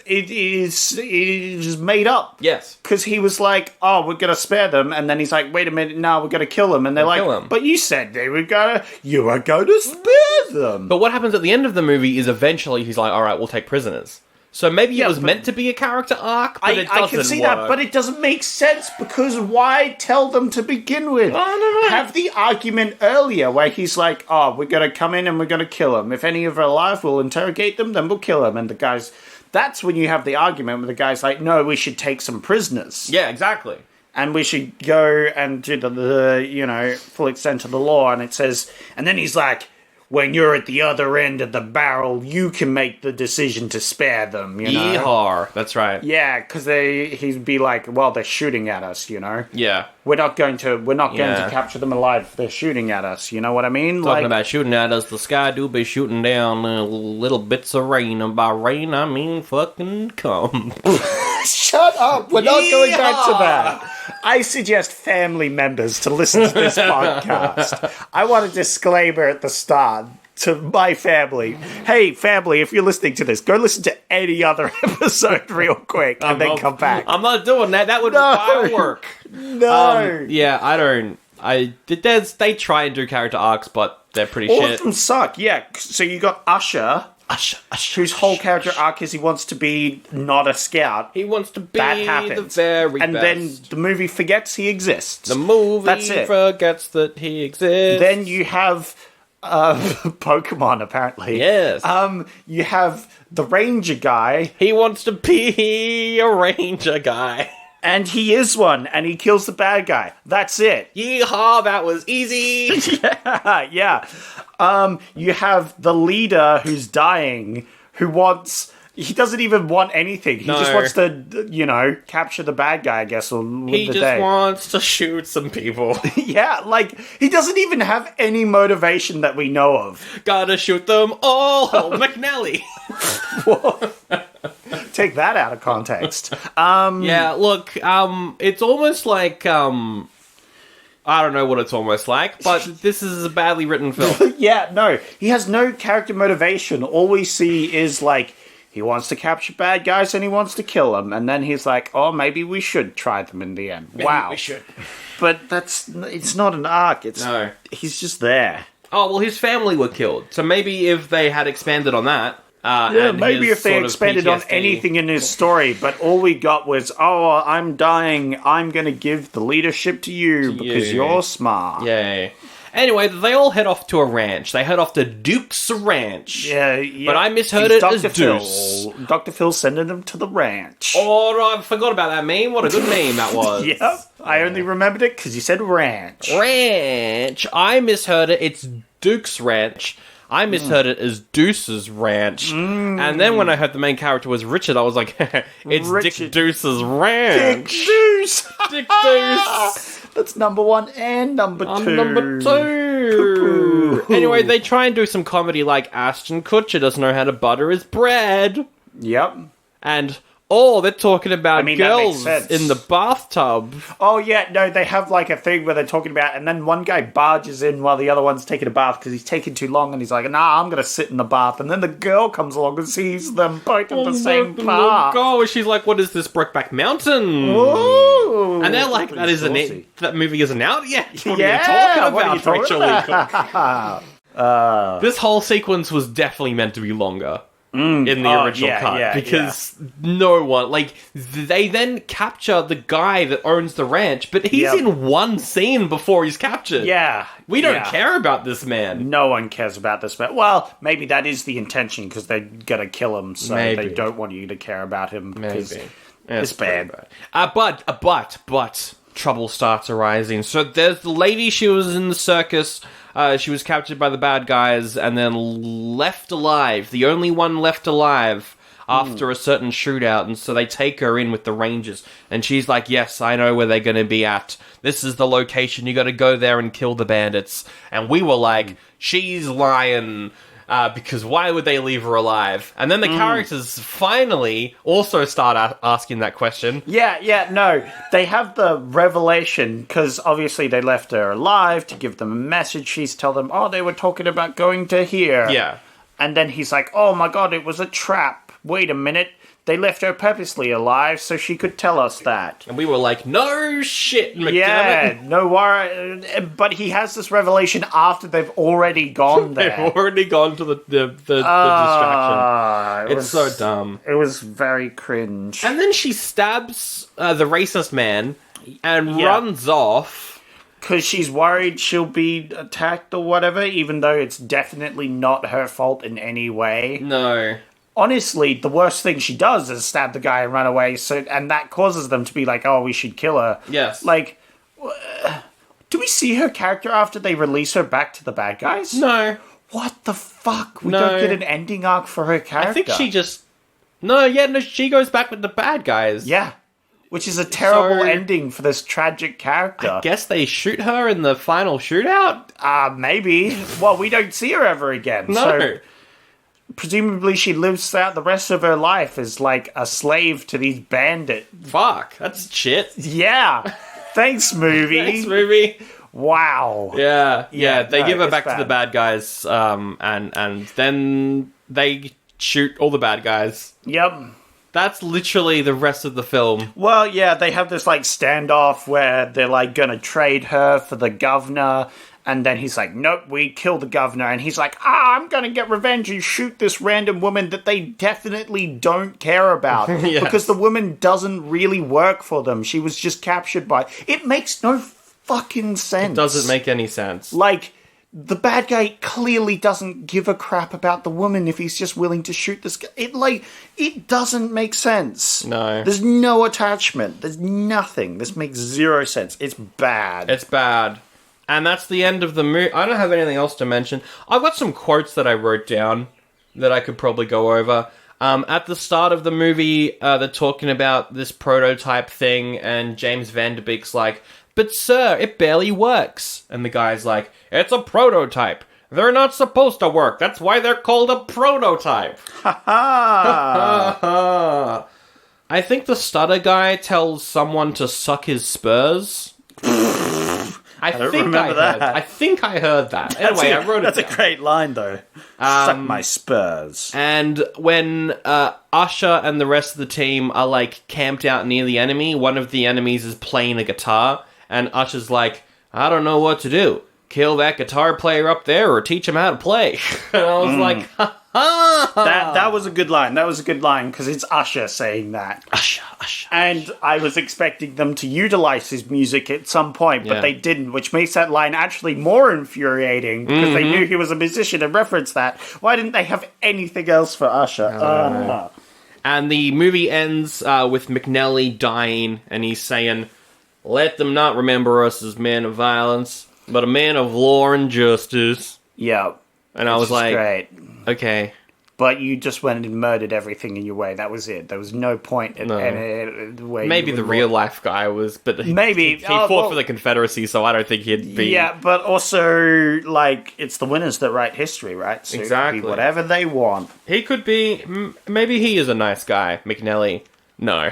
is made up. Yes. Because he was like, oh, we're going to spare them. And then he's like, wait a minute, no, we're going to kill them. And they're but you said you were going to spare them. But what happens at the end of the movie is eventually he's like, all right, we'll take prisoners. So maybe it was meant to be a character arc, but it doesn't I can see work. that, but it doesn't make sense, because why tell them to begin with? I don't know. Have the argument earlier where he's like, oh, we're going to come in and we're going to kill them. If any of them are alive, we'll interrogate them, then we'll kill them. And the guy's... That's when you have the argument where the guy's like, no, we should take some prisoners. Yeah, exactly. And we should go and do the full extent of the law. And it says... And then he's like... When you're at the other end of the barrel, you can make the decision to spare them, Yeehaw. That's right. Yeah, because he'd be like, well, they're shooting at us, Yeah. We're not going to capture them alive. They're shooting at us, you know what I mean? Talking about shooting at us, the sky do be shooting down little bits of rain. And by rain, I mean fucking cum. Shut up. We're not going back to that. I suggest family members to listen to this podcast. I want a disclaimer at the start to my family. Hey, family, if you're listening to this, go listen to any other episode real quick and then come back. I'm not doing that. That would require work. No. Yeah, I don't. They try and do character arcs, but they're pretty shit. All of them suck, yeah. So you got Usher, whose whole character arc is he wants to be not a scout. He wants to be That happens. the very and best. then the movie forgets he exists. The movie That's it. forgets that he exists. Then you have Pokemon, apparently. Yes. You have the ranger guy, He wants to be a ranger guy. and he is one, and he kills the bad guy. That's it. Yeehaw, that was easy. Yeah. You have the leader who's dying, who wants... He doesn't even want anything. He just No. wants to, capture the bad guy, I guess, or win He the just day. wants to shoot some people. Yeah, like, he doesn't even have any motivation that we know of. Gotta shoot them all. McNally. Take that out of context. Yeah, look, it's almost like, I don't know what it's almost like, but this is a badly written film. Yeah, no. He has no character motivation. All we see is, like, he wants to capture bad guys and he wants to kill them. And then he's like, oh, maybe we should try them in the end. Wow. We should. But it's not an arc. No. He's just there. Oh, well, his family were killed. So maybe if they had expanded on that... Yeah, and maybe his if they sort of expanded on PTSD. anything in his story, but all we got was, oh, I'm dying, I'm going to give the leadership to you because you. you're smart. Yay. Anyway, they all head off to a ranch. They head off to Duke's Ranch. Yeah. But I misheard It's it as Dr. Phil. Deuce. Dr. Phil sending them to the ranch. Oh, I forgot about that meme. What a good meme that was. Yep. I only remembered it because you said ranch. Ranch. I misheard it. It's Duke's Ranch. I misheard it as Deuce's Ranch. And then when I heard the main character was Richard, I was like, it's Richard. Dick Deuce's Ranch. Dick Deuce. Dick Deuce. That's number one and number I'm two. number two. Anyway, they try and do some comedy like Ashton Kutcher doesn't know how to butter his bread. Yep. And, oh, they're talking about I mean, that makes girls sense. in the bathtub. Oh, yeah, no, they have like a thing where they're talking about, and then one guy barges in while the other one's taking a bath because he's taking too long, and he's like, nah, I'm going to sit in the bath. And then the girl comes along and sees them both in the same bath. Oh, she's like, what is this, Brokeback Mountain? Ooh, And they're like, pretty that saucy. that movie isn't out yet. What Yeah, are you what are talking you about, talking Rachel Lee Cook? This whole sequence was definitely meant to be longer. In the original cut, because no one, like, they then capture the guy that owns the ranch, but he's in one scene before he's captured. Yeah. We don't care about this man. No one cares about this man. Well, maybe that is the intention, because they're going to kill him, so Maybe. they don't want you to care about him, because Maybe. it's bad. But trouble starts arising. So there's the lady, she was in the circus. She was captured by the bad guys and then left alive. The only one left alive after a certain shootout. And so they take her in with the Rangers. And she's like, yes, I know where they're going to be at. This is the location. You got to go there and kill the bandits. And we were like, she's lying. Because why would they leave her alive? And then the characters finally also start asking that question. Yeah, no. They have the revelation, because obviously they left her alive to give them a message. She's tell them, oh, they were talking about going to here. Yeah. And then he's like, oh my god, it was a trap. Wait a minute. They left her purposely alive so she could tell us that. And we were like, no shit, McDermott. Yeah, no worry. But he has this revelation after they've already gone there. They've already gone to the distraction. It's so dumb. It was very cringe. And then she stabs the racist man and runs off. Because she's worried she'll be attacked or whatever, even though it's definitely not her fault in any way. No. Honestly, the worst thing she does is stab the guy and run away, and that causes them to be like, oh, we should kill her. Yes. Like, do we see her character after they release her back to the bad guys? No. What the fuck? We No. don't get an ending arc for her character. I think she just... No, she goes back with the bad guys. Yeah. Which is a terrible So- ending for this tragic character. I guess they shoot her in the final shootout? Maybe. Well, we don't see her ever again. No. So presumably she lives out the rest of her life as, like, a slave to these bandits. Fuck, that's shit. Yeah. Thanks, movie. Thanks, movie. Wow. Yeah, they no, give her it's back to bad. the bad guys, and then they shoot all the bad guys. Yep. That's literally the rest of the film. Well, yeah, they have this, like, standoff where they're, like, gonna trade her for the governor, And then he's like, nope, we kill the governor. And he's like, I'm going to get revenge and shoot this random woman that they definitely don't care about. Yes. Because the woman doesn't really work for them. She was just captured by... It makes no fucking sense. It doesn't make any sense. Like, the bad guy clearly doesn't give a crap about the woman if he's just willing to shoot this guy. It doesn't make sense. No. There's no attachment. There's nothing. This makes zero sense. It's bad. It's bad. And that's the end of the movie. I don't have anything else to mention. I've got some quotes that I wrote down that I could probably go over. At the start of the movie, they're talking about this prototype thing, and James Van Der Beek's like, but sir, it barely works. And the guy's like, it's a prototype. They're not supposed to work. That's why they're called a prototype. Ha ha! I think the stutter guy tells someone to suck his spurs. I don't remember that. I think I heard that. Anyway, I wrote it That's down. a great line, though. Suck my spurs. And when Usher and the rest of the team are, like, camped out near the enemy, one of the enemies is playing a guitar, and Usher's like, I don't know what to do. Kill that guitar player up there or teach him how to play. And I was like, ha ha! That was a good line. That was a good line, because it's Usher saying that. Usher. And I was expecting them to utilize his music at some point, but Yeah. they didn't, which makes that line actually more infuriating, because they knew he was a musician and referenced that. Why didn't they have anything else for Usher? And the movie ends with McNally dying, and he's saying, let them not remember us as men of violence, but a man of law and justice. Yeah. And I was like, great. okay. But you just went and murdered everything in your way. That was it. There was no point in No. any way. Maybe you the would real life guy was, but Maybe. he fought for the Confederacy, so I don't think he'd be. Yeah, but also, like, it's the winners that write history, right? So Exactly. It could be whatever they want. He could be. Maybe he is a nice guy, McNally. No,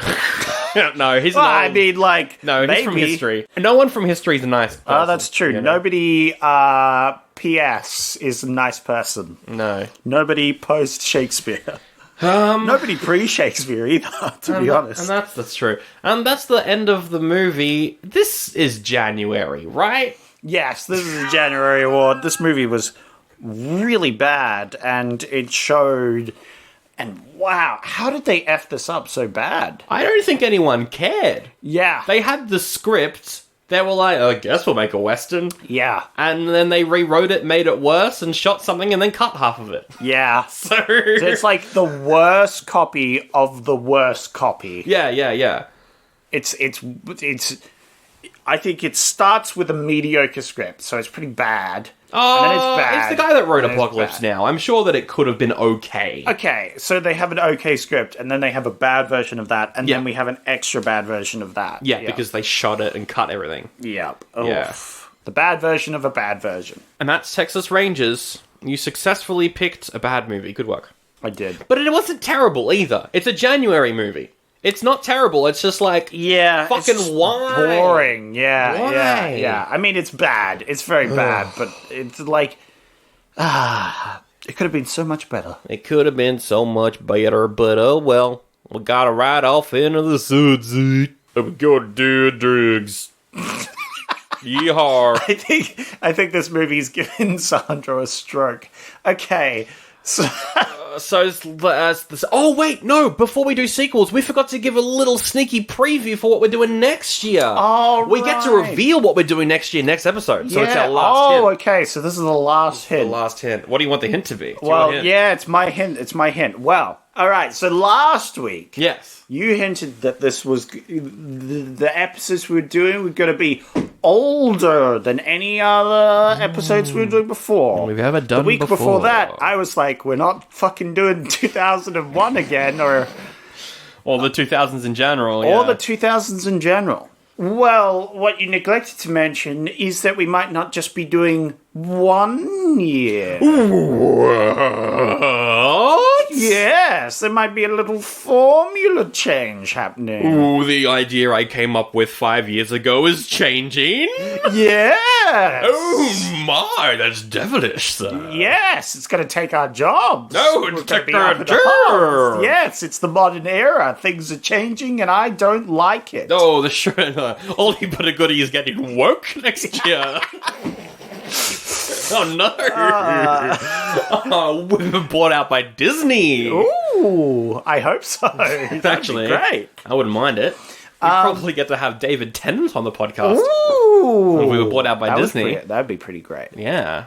no, he's. Well, an I old- mean, like, no, he's maybe. from history. No one from history is a nice person. Oh, that's true. you know? Nobody, P.S. is a nice person. No. Nobody post-Shakespeare. Nobody pre-Shakespeare either, to be honest. And that's true. And that's the end of the movie. This is January, right? Yes, this is a January award. This movie was really bad, and it showed... And wow, how did they F this up so bad? I don't think anyone cared. Yeah. They had the script. They were like, I guess we'll make a Western. Yeah. And then they rewrote it, made it worse, and shot something, and then cut half of it. Yeah. So So it's like the worst copy of the worst copy. yeah. It's I think it starts with a mediocre script, so it's pretty bad. And then it's bad. It's the guy that wrote and then it's Apocalypse bad. Now. I'm sure that it could have been okay. Okay, so they have an okay script, and then they have a bad version of that, and Yeah. then we have an extra bad version of that. Yeah, because they shot it and cut everything. Yep. Yeah. Oof. The bad version of a bad version. And that's Texas Rangers. You successfully picked a bad movie. Good work. I did. But it wasn't terrible either. It's a January movie. It's not terrible. It's just like, Yeah. fucking it's why? Boring. Yeah. Why? Yeah. I mean, it's bad. It's very bad, but it's like, it could have been so much better. It could have been so much better, but oh well. We gotta ride off into the sunset. And we gotta do drugs. Yeehaw. I think this movie's given Sandro a stroke. Okay, so So, oh wait, no, before we do sequels, we forgot to give a little sneaky preview for what we're doing next year. Oh, We get to right. reveal what we're doing next year, next episode. So it's yeah. our last hint. Okay, so this is the last hint. The last hint. What do you want the hint to be? Do you Well, want a hint? yeah, it's my hint. It's my hint. Well, all right. So last week, Yes. you hinted that this was the episodes we were doing were going to be older than any other episodes we were doing before. We've ever done the week before. before that, I was like, we're not fucking doing 2001 again, or the 2000s in general. or the 2000s in general. Well, what you neglected to mention is that we might not just be doing 1 year. What? Yes, there might be a little formula change happening. Ooh, the idea I came up with 5 years ago is changing. Yes. Oh my, that's devilish, sir. Yes, it's going to take our jobs. No, We're it's gonna take be our up in the arms. jobs. Yes, it's the modern era. Things are changing, and I don't like it. Oh, the sure. Only but a goodie is getting woke next year. Oh, no. Oh, we've been bought out by Disney. Ooh, I hope so. That'd Actually, be great. I wouldn't mind it. We'd probably get to have David Tennant on the podcast. Ooh, If we were bought out by Disney. That'd be pretty great. Yeah.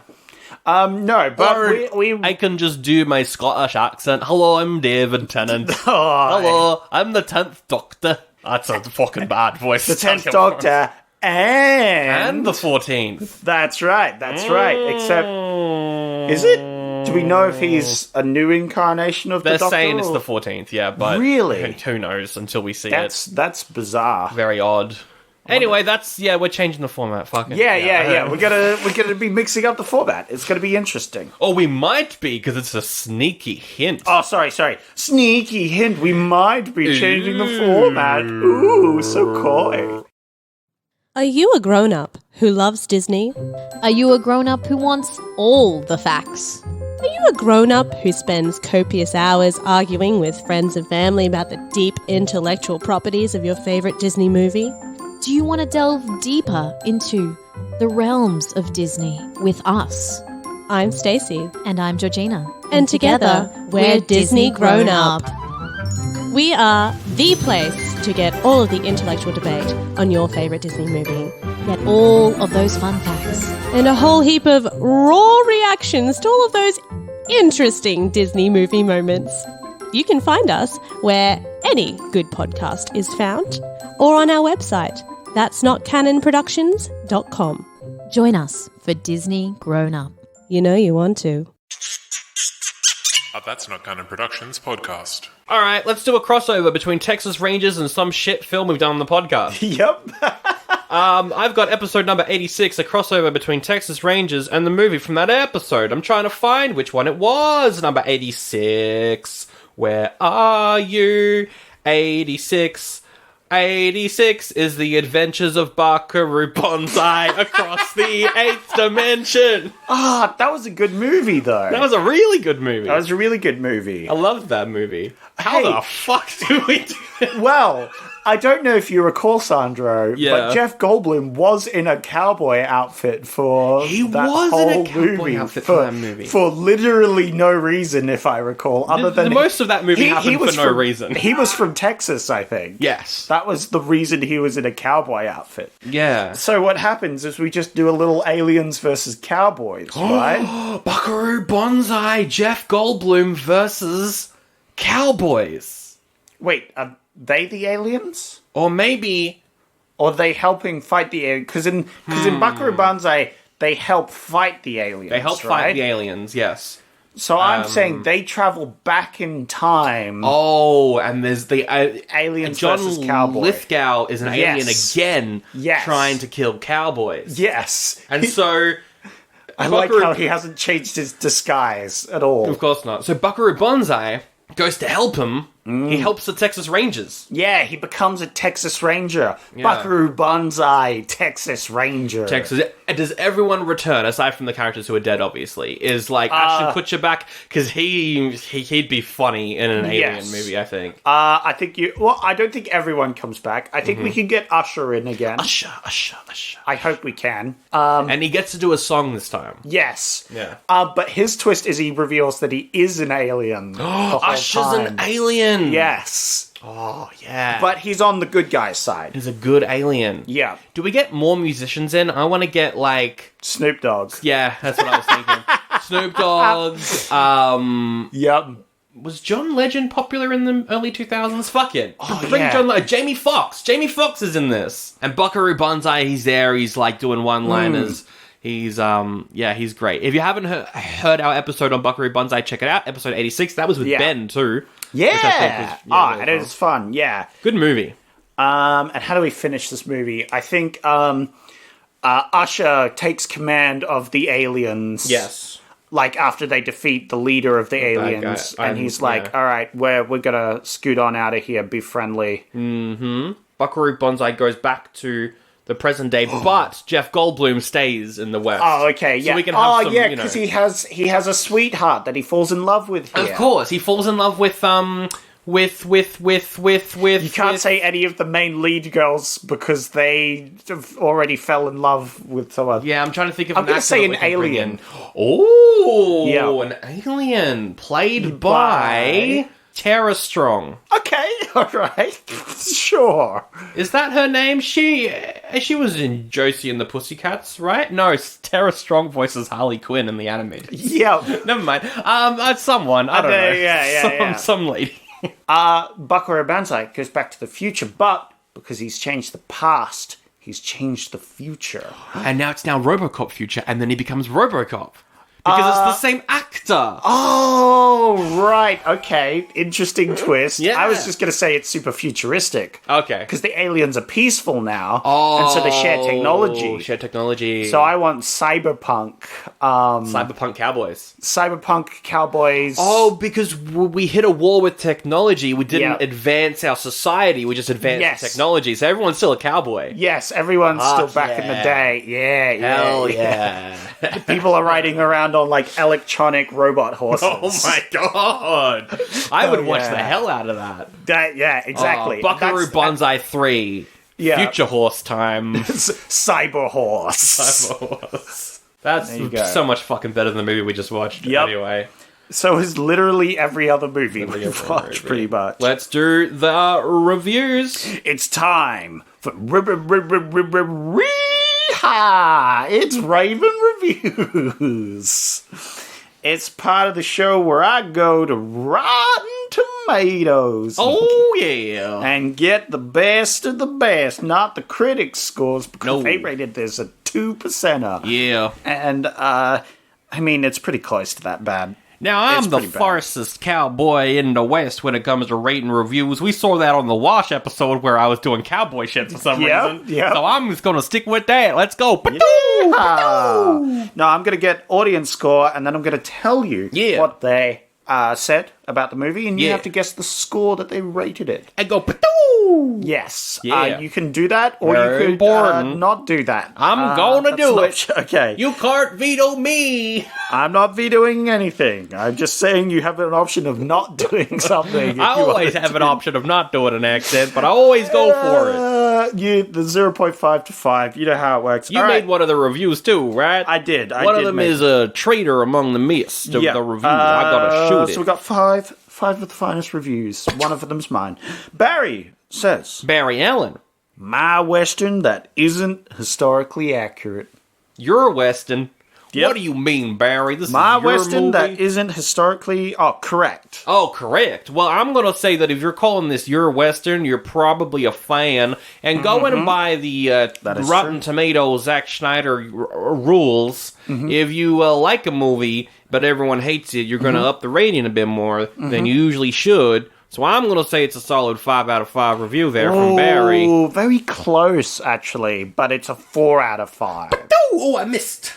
No, but Or we I can just do my Scottish accent. Hello, I'm David Tennant. Oh, Hello, I'm the 10th Doctor. That's a fucking bad voice. the 10th Doctor And the 14th. That's right. Except, is it? Do we know if he's a new incarnation of They're the Doctor? saying it's or- the 14th, yeah, but Really? who knows until we see That's bizarre. it. Very odd. Anyway, we're changing the format. Fuck it. Yeah. We're gonna be mixing up the format. It's gonna be interesting. Or we might be, because it's a sneaky hint. Oh, sorry. Sneaky hint. We might be changing the format. Ooh, so coy. Are you a grown-up who loves Disney? Are you a grown-up who wants all the facts? Are you a grown-up who spends copious hours arguing with friends and family about the deep intellectual properties of your favorite Disney movie? Do you want to delve deeper into the realms of Disney with us? I'm Stacey. And I'm Georgina. And together, we're Disney Grown Up. We are the place to get all of the intellectual debate on your favorite Disney movie. Get all of those fun facts. And a whole heap of raw reactions to all of those interesting Disney movie moments. You can find us where any good podcast is found, or on our website, that's notcanonproductions.com. Join us for Disney Grown Up. You know you want to. That's Not Canon Productions podcast. All right, let's do a crossover between Texas Rangers and some shit film we've done on the podcast. Yep. I've got episode number 86, a crossover between Texas Rangers and the movie from that episode. I'm trying to find which one it was. Number 86. Where are you? 86. 86 is the adventures of Buckaroo Banzai across the 8th dimension. Ah, that was a good movie, though. That was a really good movie. That was a really good movie. I loved that movie. How Hey. the fuck do we do it? Well, I don't know if you recall, Sandro, Yeah. but Jeff Goldblum was in a cowboy outfit for He that was whole in a cowboy movie outfit for that movie. for literally no reason, if I recall, other than most of that movie happened was for no from- reason. He was from Texas, I think. Yes. That was the reason he was in a cowboy outfit. Yeah. So what happens is we just do a little aliens versus cowboys, right? Buckaroo Banzai, Jeff Goldblum versus cowboys. Wait, are they the aliens? Or maybe... Or are they helping fight the aliens? Because in Buckaroo Banzai, they help fight the aliens. They help right? fight the aliens, yes. So I'm saying they travel back in time. Oh, and there's the... Aliens John versus cowboy. Lithgow is an alien Yes. again, Yes. trying to kill cowboys. Yes. And so... I like Buckaroo- how he hasn't changed his disguise at all. Of course not. So Buckaroo Banzai goes to help him. Mm. He helps the Texas Rangers. Yeah, he becomes a Texas Ranger. Buckaroo Banzai, Texas Ranger. Texas. Does everyone return, aside from the characters who are dead, obviously? Is, like, Ashton Kutcher back? Because he'd be funny in an alien Yes. movie, I think. I think I don't think everyone comes back. I think we can get Usher in again. Usher. I hope we can. And he gets to do a song this time. Yes. Yeah. But his twist is he reveals that he is an alien. the whole Usher's time. an alien! Yes. Oh, yeah. But he's on the good guy's side. he's a good alien. Yeah. Do we get more musicians in? I want to get, like... Snoop Dogg. Yeah, that's what I was thinking. Snoop Dogg's, Yep. was John Legend popular in the early 2000s? Fuck it. Bring yeah. John Legend. Jamie Foxx. Jamie Foxx is in this. And Buckaroo Banzai, he's there. He's, like, doing one-liners. He's, he's great. If you haven't heard our episode on Buckaroo Banzai, check it out. Episode 86. That was with Yeah. Ben, too. Yeah. Which I think was, It is fun. Yeah. Good movie. And how do we finish this movie? I think Usher takes command of the aliens. Yes. Like after they defeat the leader of the guy. aliens, and he's like, yeah. "All right, we're gonna scoot on out of here. Be friendly." Buckaroo Banzai goes back to the present day, but Jeff Goldblum stays in the West. Oh, okay, yeah. So we can have some, yeah, you know- because he has a sweethart that he falls in love with here. Of course, he falls in love with with. You can't say any of the main lead girls because they have already fell in love with someone. Yeah, I'm trying to think of. I'm going to say an alien. Oh, Yeah. an alien played by Tara Strong. Okay, all right, sure. Is that her name? She was in Josie and the Pussycats, right? No, Tara Strong voices Harley Quinn in the animated. Yeah. Never mind. Someone. I don't know. Yeah. Some lady. Buckaroo Banzai goes back to the future, but because he's changed the past, he's changed the future. And now it's RoboCop future, and then he becomes RoboCop. Because it's the same actor. Oh, right. Okay. Interesting twist. Yeah. I was just going to say it's super futuristic. Okay. Because the aliens are peaceful now. Oh, and so they share technology. So I want cyberpunk. Cyberpunk cowboys. Cyberpunk cowboys. Oh, because we hit a wall with technology. We didn't advance our society. We just advanced the technology. So everyone's still a cowboy. Yes, everyone's still back in the day. Yeah. Hell yeah. People are riding around on like electronic robot horses. Oh my god! I would watch the hell out of that. Yeah, exactly. Buckaroo Banzai 3. Yeah. Future horse time. Cyber horse. That's so much fucking better than the movie we just watched. Yep. Anyway. So is literally every other movie we've watched, pretty much. Let's do the reviews. It's time for It's Raven Reviews. It's part of the show where I go to Rotten Tomatoes. Oh, yeah. And get the best of the best, not the critics' scores, because they rated this a 2%er. Yeah. And, I mean, it's pretty close to that bad. Now, I'm the farcest cowboy in the West when it comes to rating reviews. We saw that on the Wash episode where I was doing cowboy shit for some reason. Yeah. So I'm just going to stick with that. Let's go. No, I'm going to get audience score, and then I'm going to tell you what they said about the movie, and you have to guess the score that they rated it. And go, Yes. Yeah. You can do that, or Very you could important. not do that. I'm going to do it. Okay. You can't veto me. I'm not vetoing anything. I'm just saying you have an option of not doing something. I always have an option of not doing an accent, but I always go for it. The 0.5 to 5. You know how it works. You made one of the reviews too, right? I did. One of them is a traitor among the midst of the review. I gotta shoot it. So we got five of the finest reviews. One of them's mine. Barry says, Barry Allen. My Western that isn't historically accurate. Your Western? Yep. What do you mean, Barry? This My is your Western movie? that isn't historically... Oh, correct. Oh, correct. Well, I'm going to say that if you're calling this your Western, you're probably a fan. And go in and buy the Rotten Tomatoes Zack Snyder rules. If you like a movie, but everyone hates it, you're going to up the rating a bit more than you usually should. So I'm going to say it's a solid 5 out of 5 review there from Barry. Oh, very close, actually. But it's a 4 out of 5. Oh, I missed.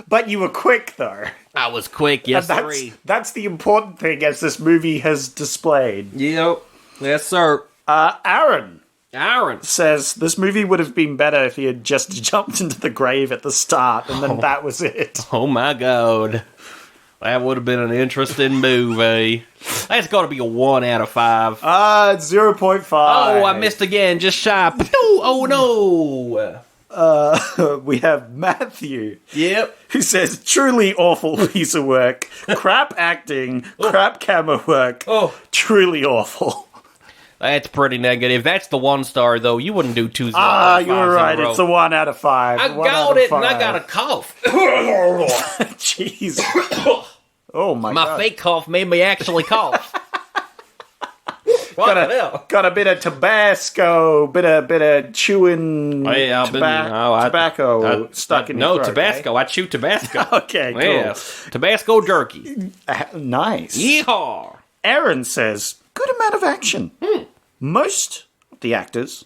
But you were quick, though. I was quick, yes, And sir. that's the important thing, as this movie has displayed. Yep. Yes, sir. Aaron Aaron says this movie would have been better if he had just jumped into the grave at the start, and then that was it. Oh, my God. That would have been an interesting movie. That's got to be a 1 out of 5. It's 0.5. Oh, I missed again. Just shy. Oh, no. We have Matthew. Yep. Who says, truly awful piece of work. Crap acting, crap camera work. Oh. Truly awful. That's pretty negative. That's the 1 star, though. You wouldn't do 2 you were right. It's a 1 out of 5. I got it, and I got a cough. Jeez. Oh, my God. My fake cough made me actually cough. What the hell? Got a bit of Tabasco, bit of chewing tobacco stuck in your throat. No, Tabasco. Eh? I chew Tabasco. Okay, cool. Yes. Tabasco jerky. Nice. Yeehaw. Aaron says, good amount of action. Most of the actors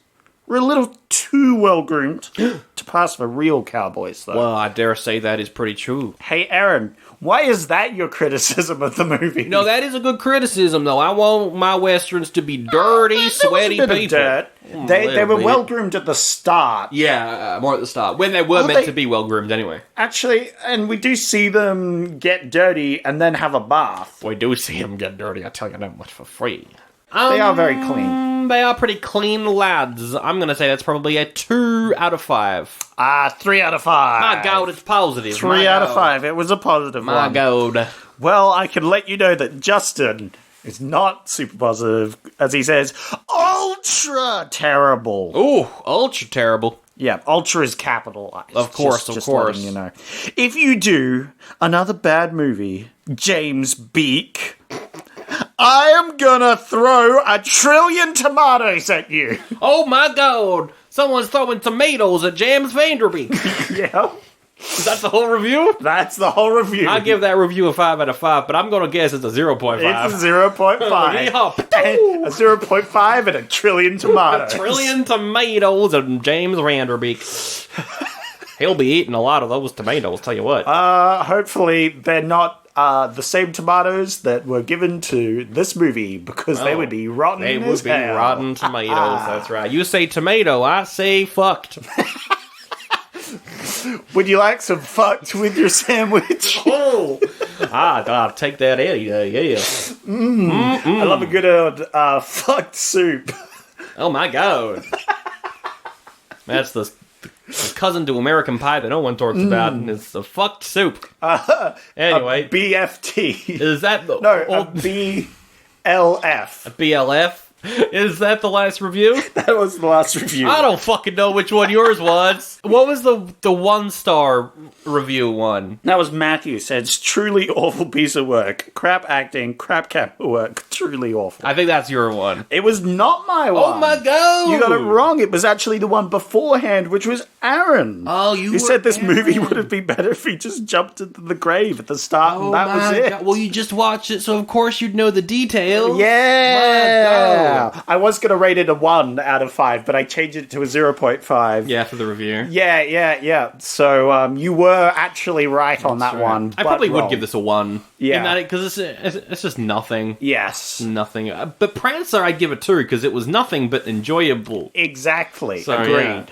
We're a little too well-groomed to pass for real cowboys, though. Well, I dare say that is pretty true. Hey, Aaron, why is that your criticism of the movie? No, that is a good criticism, though. I want my westerns to be dirty, sweaty There was a bit people. of dirt. They were well-groomed at the start. Yeah, more at the start. When they were meant to be well-groomed, anyway. Actually, and we do see them get dirty and then have a bath. We do see them get dirty, I tell you that much for free. They are very clean. They are pretty clean lads. I'm going to say that's probably a 2 out of 5. 3 out of 5. My God, it's positive. 3 out of 5. It was a positive My one. God. Well, I can let you know that Justin is not super positive, as he says, ultra terrible. Ooh, ultra terrible. Yeah, ultra is capitalized. Of course, just of course. letting you know. If you do another bad movie, James Beak, I am gonna throw 1 trillion tomatoes at you. Oh my God. Someone's throwing tomatoes at James Vanderbeek. Yeah. Is that the whole review? That's the whole review. I give that review a 5 out of 5, but I'm going to guess it's a 0.5. It's a 0.5. Yeehaw. A 0.5 and 1 trillion tomatoes. 1 trillion tomatoes and James Vanderbeek. He'll be eating a lot of those tomatoes, tell you what. Hopefully they're not the same tomatoes that were given to this movie, because they would be rotten They as would be hell. rotten tomatoes, that's right. You say tomato, I say fucked. Would you like some fucked with your sandwich? Oh! I'll take that any day, yeah. I love a good old fucked soup. Oh my God. That's the cousin to American Pie that no one talks about, and it's the fucked soup. Anyway. BFT. Is that the... No, a BLF. BLF? Is that the last review? That was the last review. I don't fucking know which one yours was. What was the 1-star review one? That was Matthew. Said, it's truly awful piece of work. Crap acting, crap camera work. Truly awful. I think that's your one. It was not my one. Oh my God! You got it wrong. It was actually the one beforehand, which was Aaron. Oh, you Who were said this movie Aaron. would have been better if he just jumped into the grave at the start and that was it. God. Well, you just watched it, so of course you'd know the details. Yeah. I was going to rate it a 1 out of 5, but I changed it to a 0.5. Yeah, for the review. Yeah. So you were actually right on that one. I probably would give this a 1. Yeah. Because it's just nothing. Yes. Nothing. But Prancer, I'd give it 2, because it was nothing but enjoyable. Exactly. So, Agreed. yeah.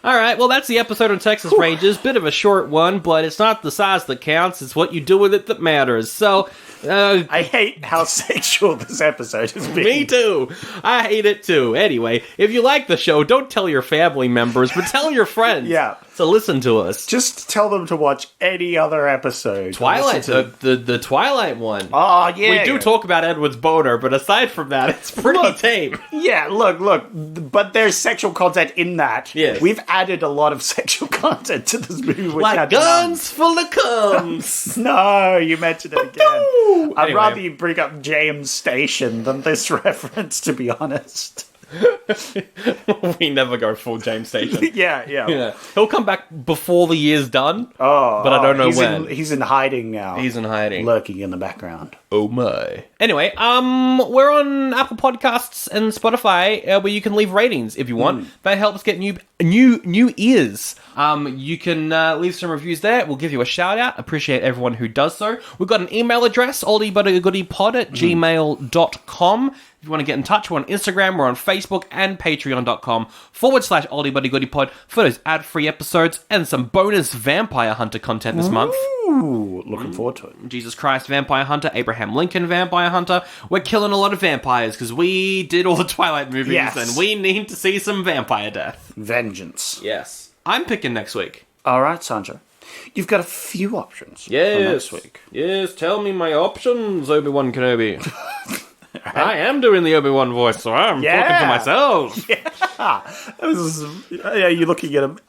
All right, well, that's the episode on Texas Rangers. Bit of a short one, but it's not the size that counts. It's what you do with it that matters. So, I hate how sexual this episode has been. me too. I hate it too. Anyway, if you like the show, don't tell your family members, but tell your friends. Yeah. To listen to us. Just tell them to watch any other episode. Twilight, Listen to- the Twilight one. Oh, yeah. We do talk about Edward's boner, but aside from that, it's pretty tame. Yeah, look, but there's sexual content in that. Yes. We've added a lot of sexual content to this movie. Which Like had guns full of cums. none. No, you mentioned it again. I'd Anyway. rather you bring up James Station than this reference, to be honest. We never go full James Station. Yeah. Yeah. He'll come back before the year's done. Oh, But I don't know he's when. He's in hiding now. He's in hiding. Lurking in the background. Oh my. Anyway, we're on Apple Podcasts and Spotify, where you can leave ratings if you want. That helps get new ears. You can leave some reviews there. We'll give you a shout out. Appreciate everyone who does so. We've got an email address, oldiebuddygoodypod@gmail.com. If you want to get in touch, we're on Instagram, we're on Facebook, and patreon.com/oldiebuddygoodypod for those ad-free episodes and some bonus Vampire Hunter content this month. Ooh, looking forward to it. Jesus Christ Vampire Hunter, Abraham Lincoln Vampire Hunter. We're killing a lot of vampires because we did all the Twilight movies Yes. and we need to see some vampire death. Vengeance. Yes. I'm picking next week. All right, Sandra. You've got a few options for Yes. next week. Yes, tell me my options, Obi-Wan Kenobi. I am doing the Obi-Wan voice, so I'm talking to myself. You're looking at him.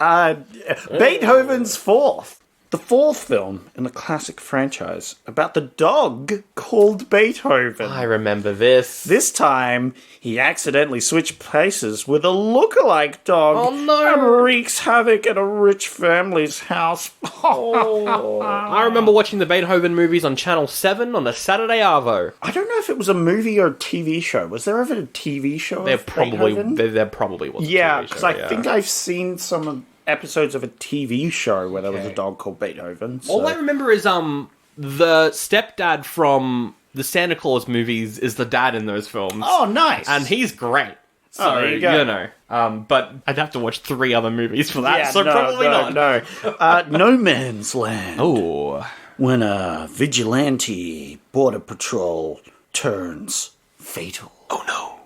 Beethoven's Fourth. The fourth film in the classic franchise about the dog called Beethoven. I remember this. This time, he accidentally switched places with a lookalike dog. Oh, no. And wreaks havoc at a rich family's house. I remember watching the Beethoven movies on Channel 7 on a Saturday Arvo. I don't know if it was a movie or a TV show. Was there ever a TV show There of probably Beethoven? there probably was. Yeah, a TV because show, I think I've seen some episodes of a TV show where there was a dog called Beethoven. So. All I remember is the stepdad from the Santa Claus movies is the dad in those films. Oh, nice. And he's great. So, there you go. But I'd have to watch 3 other movies for that, Yeah, so probably not. No. No Man's Land. Oh. When a vigilante border patrol turns fatal. Oh, no.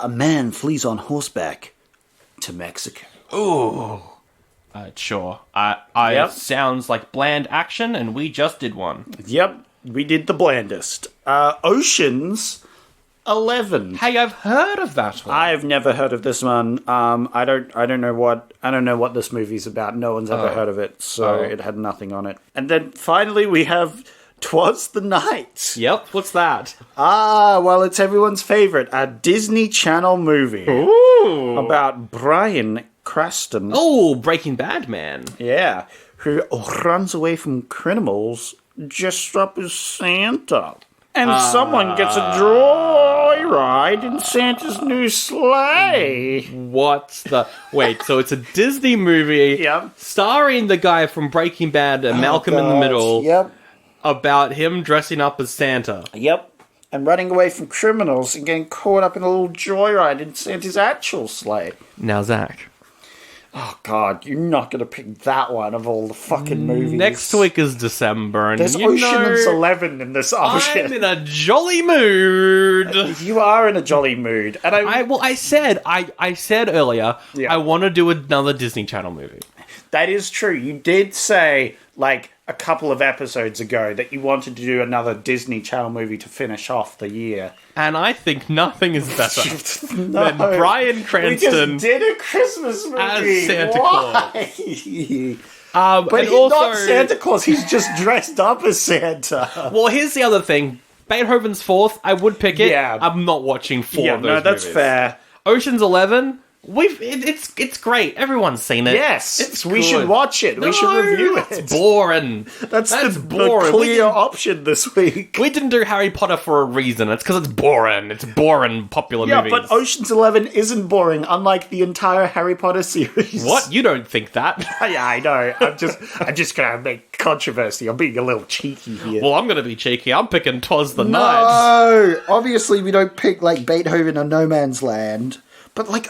A man flees on horseback to Mexico. Oh. Sure. Yep. Sounds like bland action, and we just did one. Yep, we did the blandest. Ocean's 11. Hey, I've heard of that one. I've never heard of this one. I don't know what this movie's about. No one's ever heard of it, so it had nothing on it. And then finally we have 'Twas the Night. Yep, what's that? Well, it's everyone's favorite, a Disney Channel movie. Ooh. About Bryan Cranston. Oh, Breaking Bad man. Yeah, who runs away from criminals dressed up as Santa. And someone gets a joyride in Santa's new sleigh. What's the... Wait, so it's a Disney movie Yep. starring the guy from Breaking Bad, Malcolm in the Middle, Yep. about him dressing up as Santa. Yep. And running away from criminals and getting caught up in a little joyride in Santa's actual sleigh. Now, Zach. Oh, God, you're not going to pick that one of all the fucking movies. Next week is December, and There's Ocean's 11 in this option. I'm in a jolly mood. You are in a jolly mood. And I said earlier, Yeah. I want to do another Disney Channel movie. That is true. You did say, like, a couple of episodes ago that you wanted to do another Disney Channel movie to finish off the year. And I think nothing is better No. than Bryan Cranston We just did a Christmas movie. as Santa Why? Claus. But and he's also, not Santa Claus. He's just dressed up as Santa. well, here's the other thing. Beethoven's 4th, I would pick it. Yeah. I'm not watching 4 of those no, that's movies. fair. Ocean's 11, it's great. Everyone's seen it. Yes, we good. should watch it. We should review it. That's boring. That's the boring. clear option this week. We didn't do Harry Potter for a reason. It's because it's boring. It's boring popular movies. But Ocean's 11 isn't boring, unlike the entire Harry Potter series. What? You don't think that? Yeah, I know. I'm just gonna make controversy. I'm being a little cheeky here. Well, I'm going to be cheeky. I'm picking 'Twas the Night. No, obviously we don't pick like Beethoven or No Man's Land. But like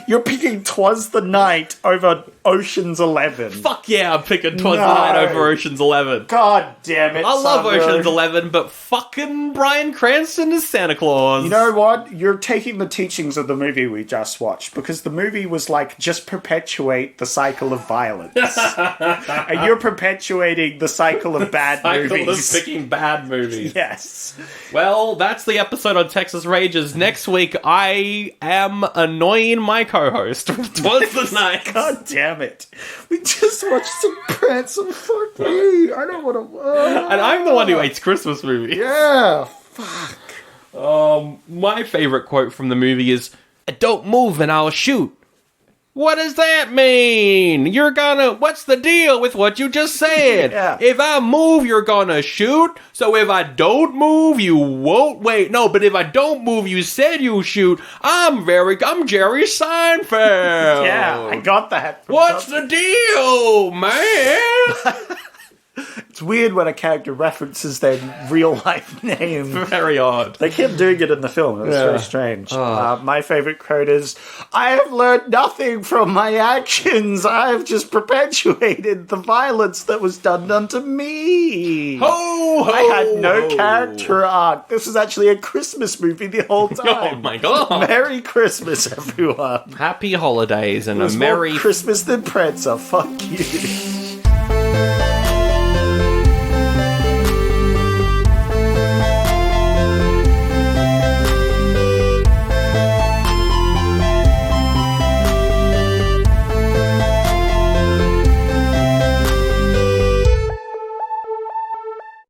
you're picking 'Twas the Night over Ocean's 11. Fuck yeah, I'm picking 'Twas the Night over Ocean's 11. God damn it! I love Sandro. Ocean's 11, but fucking Bryan Cranston is Santa Claus. You know what? You're taking the teachings of the movie we just watched, because the movie was like, just perpetuate the cycle of violence. And you're perpetuating the cycle of bad movies. Of picking bad movies. Yes. Well, that's the episode on Texas Rages. Next week, I am annoying my co-host with 'Twas the Night. God damn it. We just watched some Prince and fuck me. I don't want to... And I'm the one who hates Christmas movies. Yeah. Fuck. My favorite quote from the movie is, "Don't move and I'll shoot." What does that mean? What's the deal with what you just said? Yeah. If I move, you're gonna shoot. So if I don't move, you won't. Wait, no, but if I don't move, you said you shoot. I'm Jerry Seinfeld. Yeah, I got that. What's the deal, man? It's weird when a character references their real life name. Very odd. They kept doing it in the film. It was very strange. My favorite quote is, "I have learned nothing from my actions. I have just perpetuated the violence that was done unto me." Ho, ho, I had no ho. character arc. This was actually a Christmas movie the whole Oh time. my god. Merry Christmas, everyone. Happy holidays and a There's merry more Christmas than Prancer. Fuck you.